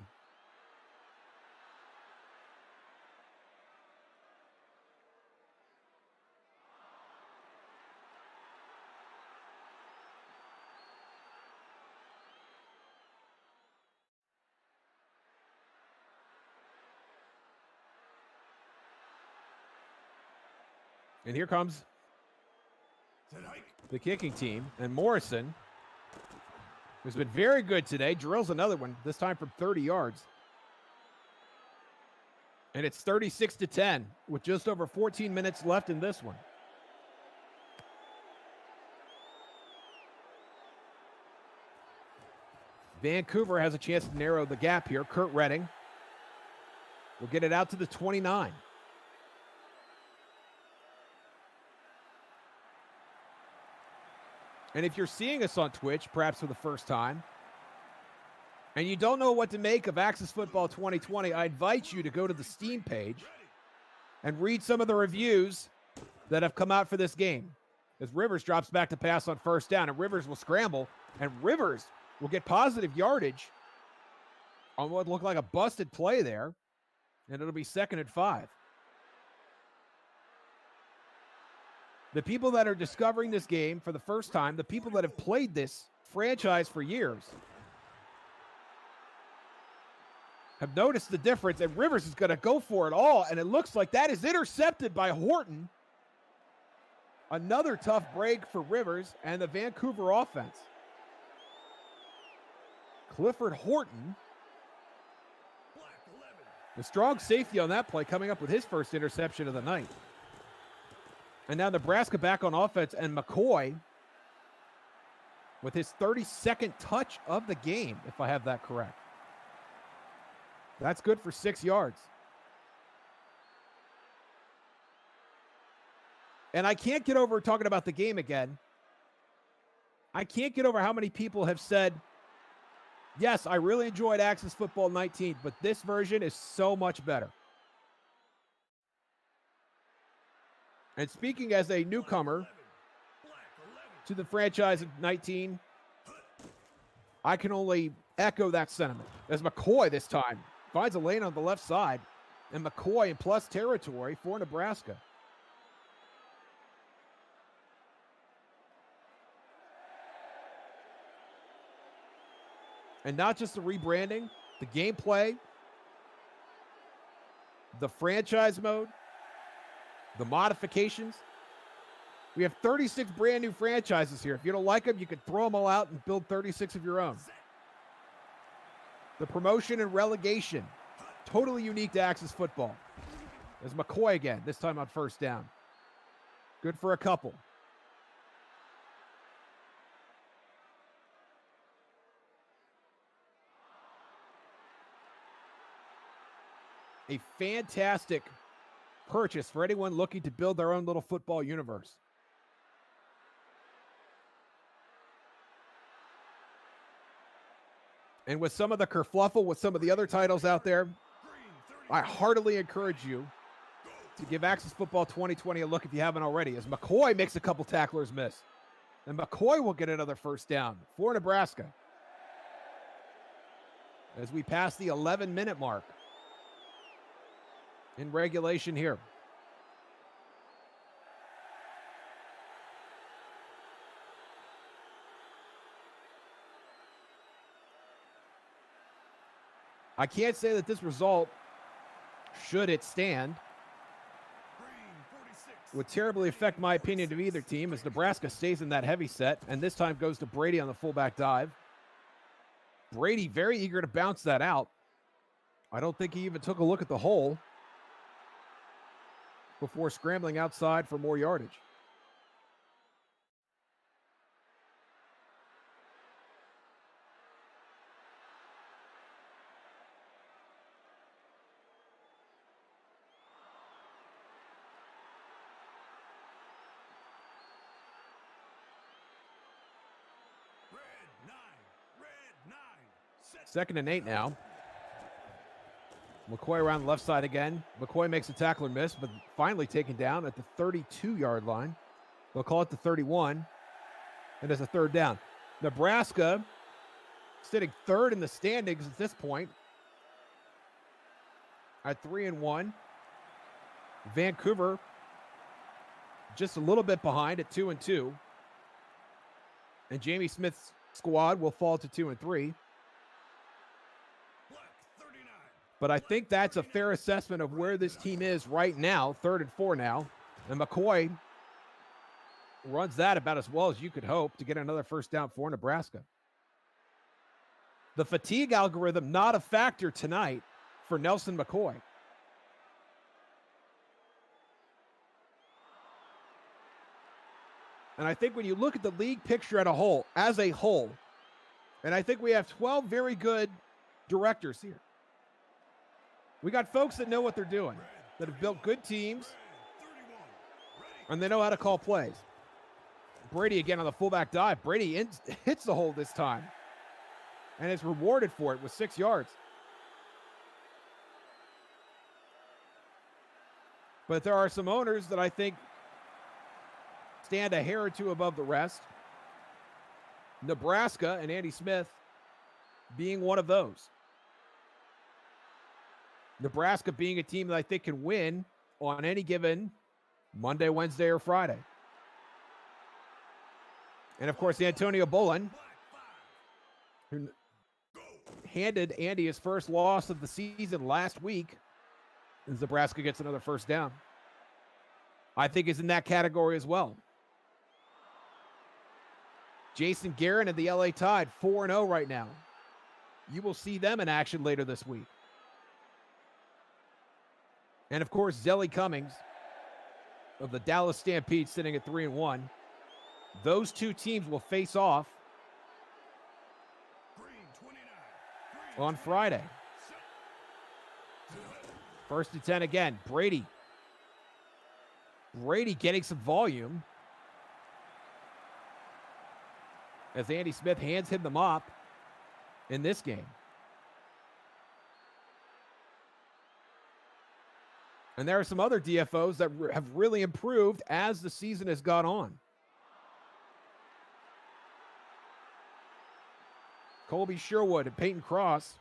And here comes Set hike. the kicking team. And Morrison, who's been very good today, drills another one, this time from 30 yards. And it's 36-10 with just over 14 minutes left in this one. Vancouver has a chance to narrow the gap here. Kurt Redding will get it out to the 29. And if you're seeing us on Twitch, perhaps for the first time, and you don't know what to make of Axis Football 2020, I invite you to go to the Steam page and read some of the reviews that have come out for this game. As Rivers drops back to pass on first down, and Rivers will scramble, and Rivers will get positive yardage on what looked like a busted play there, and it'll be 2nd and 5. The people that are discovering this game for the first time, the people that have played this franchise for years, have noticed the difference, and Rivers is going to go for it all, and it looks like that is intercepted by Horton. Another tough break for Rivers and the Vancouver offense. Clifford Horton, Black 11. the strong safety on that play, coming up with his first interception of the night. And now Nebraska back on offense, and Mccoy with his 32nd touch of the game, if I have that correct. That's good for 6 yards. And I can't get over talking about the game again. I can't get over how many people have said, yes, I really enjoyed Axis Football 19, but this version is so much better. And speaking as a newcomer Black 11. to the franchise of 19, I can only echo that sentiment. As Mccoy this time finds a lane on the left side, and Mccoy in plus territory for Nebraska. And not just the rebranding, the gameplay, the franchise mode, the modifications. We have 36 brand new franchises here. If you don't like them, you can throw them all out and build 36 of your own. The promotion and relegation, totally unique to Axis Football. There's Mccoy again, this time on first down. Good for a couple. A fantastic purchase for anyone looking to build their own little football universe. And with some of the kerfluffle with some of the other titles out there, Green 30. I heartily encourage you to give Axis Football 2020 a look if you haven't already, as Mccoy makes a couple tacklers miss. And Mccoy will get another first down for Nebraska as we pass the 11-minute mark in regulation here. I can't say that this result, should it stand, Green 46. would terribly affect my opinion of either team, as Nebraska stays in that heavy set, and this time goes to Brady on the fullback dive. Brady very eager to bounce that out. I don't think he even took a look at the hole before scrambling outside for more yardage. Red 9. Second and 8 now. Mccoy around the left side again. Mccoy makes a tackler miss, but finally taken down at the 32-yard line. They'll call it the 31, and it's a third down. Nebraska sitting third in the standings at this point at 3-1. Vancouver just a little bit behind at 2-2. And Jamie Smith's squad will fall to 2-3. Black 39. But I think that's a fair assessment of where this team is right now, 3rd and 4 now. And McCoy runs that about as well as you could hope to get another first down for Nebraska. The fatigue algorithm not a factor tonight for Nelson McCoy. And I think when you look at the league picture as a whole, and I think we have 12 very good directors here. We got folks that know what they're doing, that have built good teams, 31. Ready. and they know how to call plays. Brady again on the fullback dive. Brady hits the hole this time, and is rewarded for it with 6 yards. But there are some owners that I think stand a hair or two above the rest. Nebraska and Andy Smith being one of those. Nebraska being a team that I think can win on any given Monday, Wednesday, or Friday. And of course, Antonio Bolin, who handed Andy his first loss of the season last week, as Nebraska gets another first down, I think is in that category as well. Jason Guerin and the LA Tide, 4-0 right now. You will see them in action later this week. And of course, Zelly Cummings of the Dallas Stampede sitting at 3-1. Those two teams will face off Green 29. on Friday. First and 10 again. Brady getting some volume as Andy Smith hands him the mop in this game. And there are some other DFOs that have really improved as the season has gone on. Colby Sherwood and Peyton Cross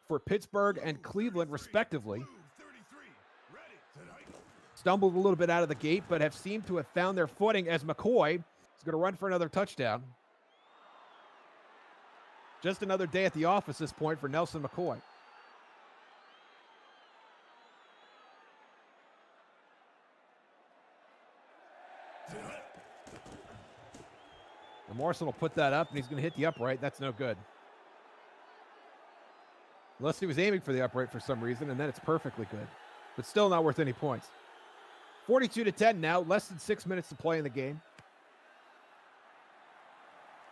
for Pittsburgh and Cleveland, respectively, 33. Ready. Tonight. stumbled a little bit out of the gate, but have seemed to have found their footing as McCoy is going to run for another touchdown. Just another day at the office this point for Nelson McCoy. And Morrison will put that up, and he's going to hit the upright. That's no good. Unless he was aiming for the upright for some reason, and then it's perfectly good. But still not worth any points. 42-10 now, less than 6 minutes to play in the game.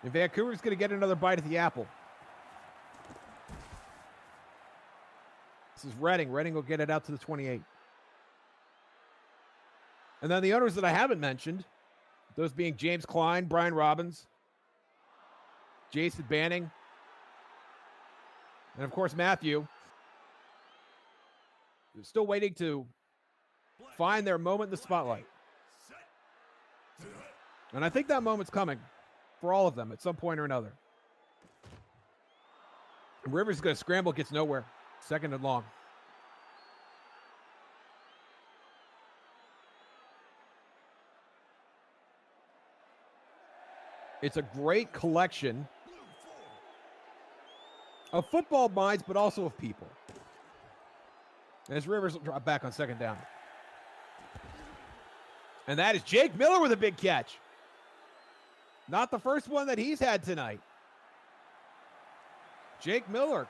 And Vancouver's going to get another bite at the apple. This is Redding. Redding will get it out to the 28. And then the owners that I haven't mentioned, those being James Klein, Brian Robbins, Jason Banning, and of course Matthew, they're still waiting to find their moment in the spotlight. And I think that moment's coming for all of them at some point or another. And Rivers is going to scramble, gets nowhere. 2nd and long. It's a great collection of football minds, but also of people. As Rivers will drop back on second down. And that is Jake Miller with a big catch. Not the first one that he's had tonight. Jake Miller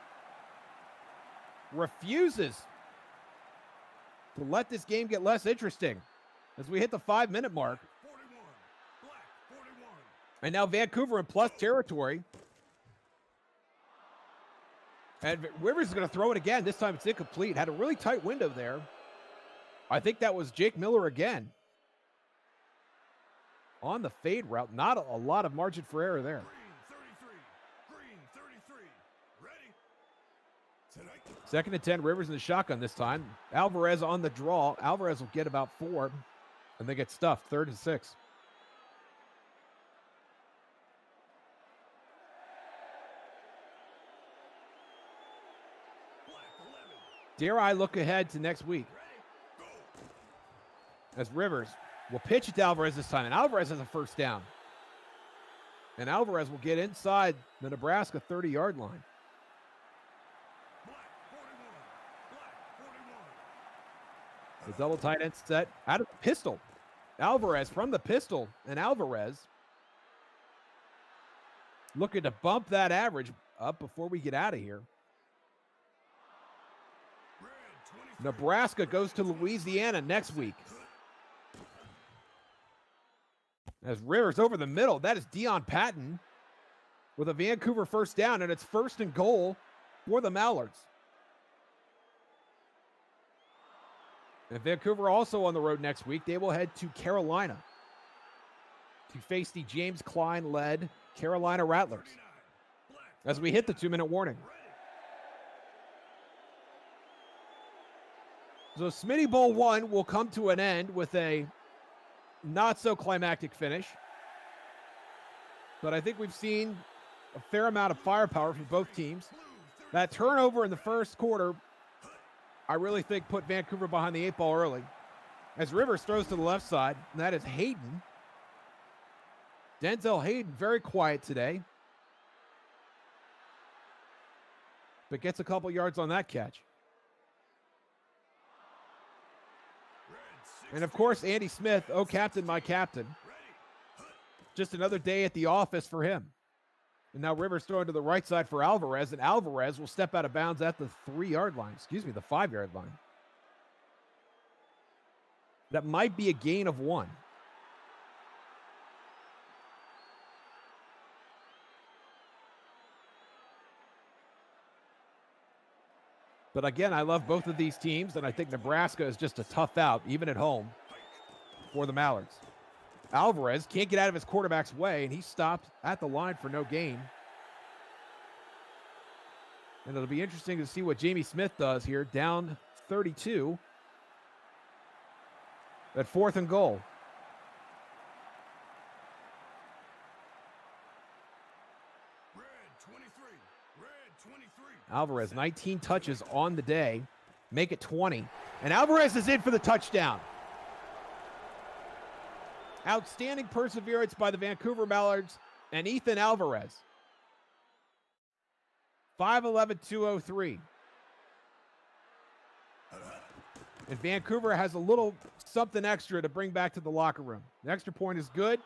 refuses to let this game get less interesting as we hit the 5-minute mark. 41. Black 41. And now Vancouver in plus territory. And Rivers is going to throw it again. This time it's incomplete. Had a really tight window there. I think that was Jake Miller again. On the fade route. Not a lot of margin for error there. Green 33. Ready. Tonight. Second and 10, Rivers in the shotgun this time. Alvarez on the draw. Alvarez will get about 4, and they get stuffed. 3rd and 6. Black 11. Dare I look ahead to next week Ready. Go. as Rivers will pitch it to Alvarez this time, and Alvarez has a first down. And Alvarez will get inside the Nebraska 30-yard line. Black 41. Black 41. The double tight end set out of the pistol. Alvarez from the pistol, and Alvarez looking to bump that average up before we get out of here. Red 23. Nebraska goes to Louisiana next week. As Rivers over the middle, that is Dion Patton with a Vancouver first down, and it's 1st and goal for the Mallards. And Vancouver also on the road next week. They will head to Carolina to face the James Klein-led Carolina Rattlers 39. Black. as we hit the 2-minute warning. Ready. So Smitty Bowl 1 will come to an end with a not so climactic finish. But I think we've seen a fair amount of firepower from both teams. That turnover in the first quarter, I really think put Vancouver behind the 8 ball early. As Rivers throws to the left side, and that is Hayden. Denzel Hayden, very quiet today, but gets a couple yards on that catch. Red And of course, Andy Smith, oh captain, my captain. Ready. Just another day at the office for him. And now Rivers throwing to the right side for Alvarez, and Alvarez will step out of bounds at the 3-yard line. Excuse me, the 5-yard line. That might be a gain of 1. But again, I love both of these teams, and I think Nebraska is just a tough out, even at home, for the Mallards. Alvarez can't get out of his quarterback's way, and he stopped at the line for no gain. And it'll be interesting to see what Jamie Smith does here, down 32 at 4th and goal. Red 23. Red 23. Alvarez, 19 touches on the day, make it 20. And Alvarez is in for the touchdown. Outstanding perseverance by the Vancouver Mallards and Ethan Alvarez. 5'11", 203. And Vancouver has a little something extra to bring back to the locker room. The extra point is good.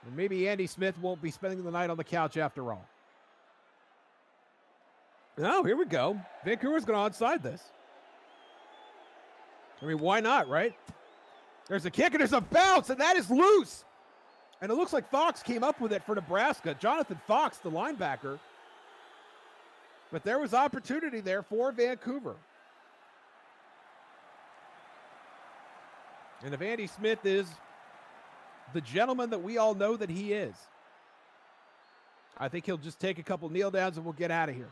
And maybe Andy Smith won't be spending the night on the couch after all. Oh, here we go. Vancouver's going to onside this. I mean, why not, right? There's a kick and there's a bounce, and that is loose. And it looks like Fox came up with it for Nebraska. Jonathan Fox, the linebacker. But there was opportunity there for Vancouver. And if Andy Smith is the gentleman that we all know that he is, I think he'll just take a couple kneel downs and we'll get out of here.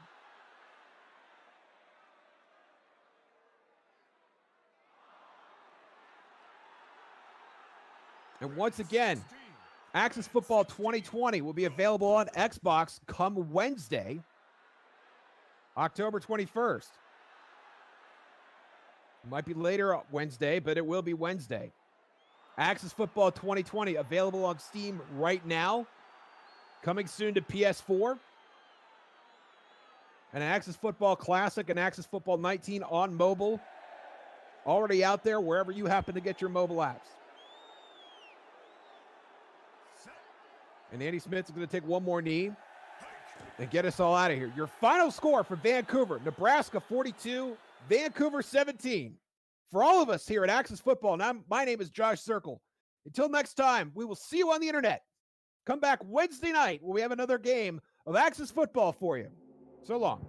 And once again, Access Football 2020 will be available on Xbox come Wednesday, October 21st. It might be later Wednesday, but it will be Wednesday. Access Football 2020 available on Steam right now. Coming soon to PS4. An Axis Football Classic and Axis Football 19 on mobile. Already out there wherever you happen to get your mobile apps. And Andy Smith's going to take one more knee and get us all out of here. Your final score for Vancouver, Nebraska 42, Vancouver 17. For all of us here at Axis Football, my name is Josh Zerkle. Until next time, we will see you on the internet. Come back Wednesday night when we have another game of Axis Football for you. So long.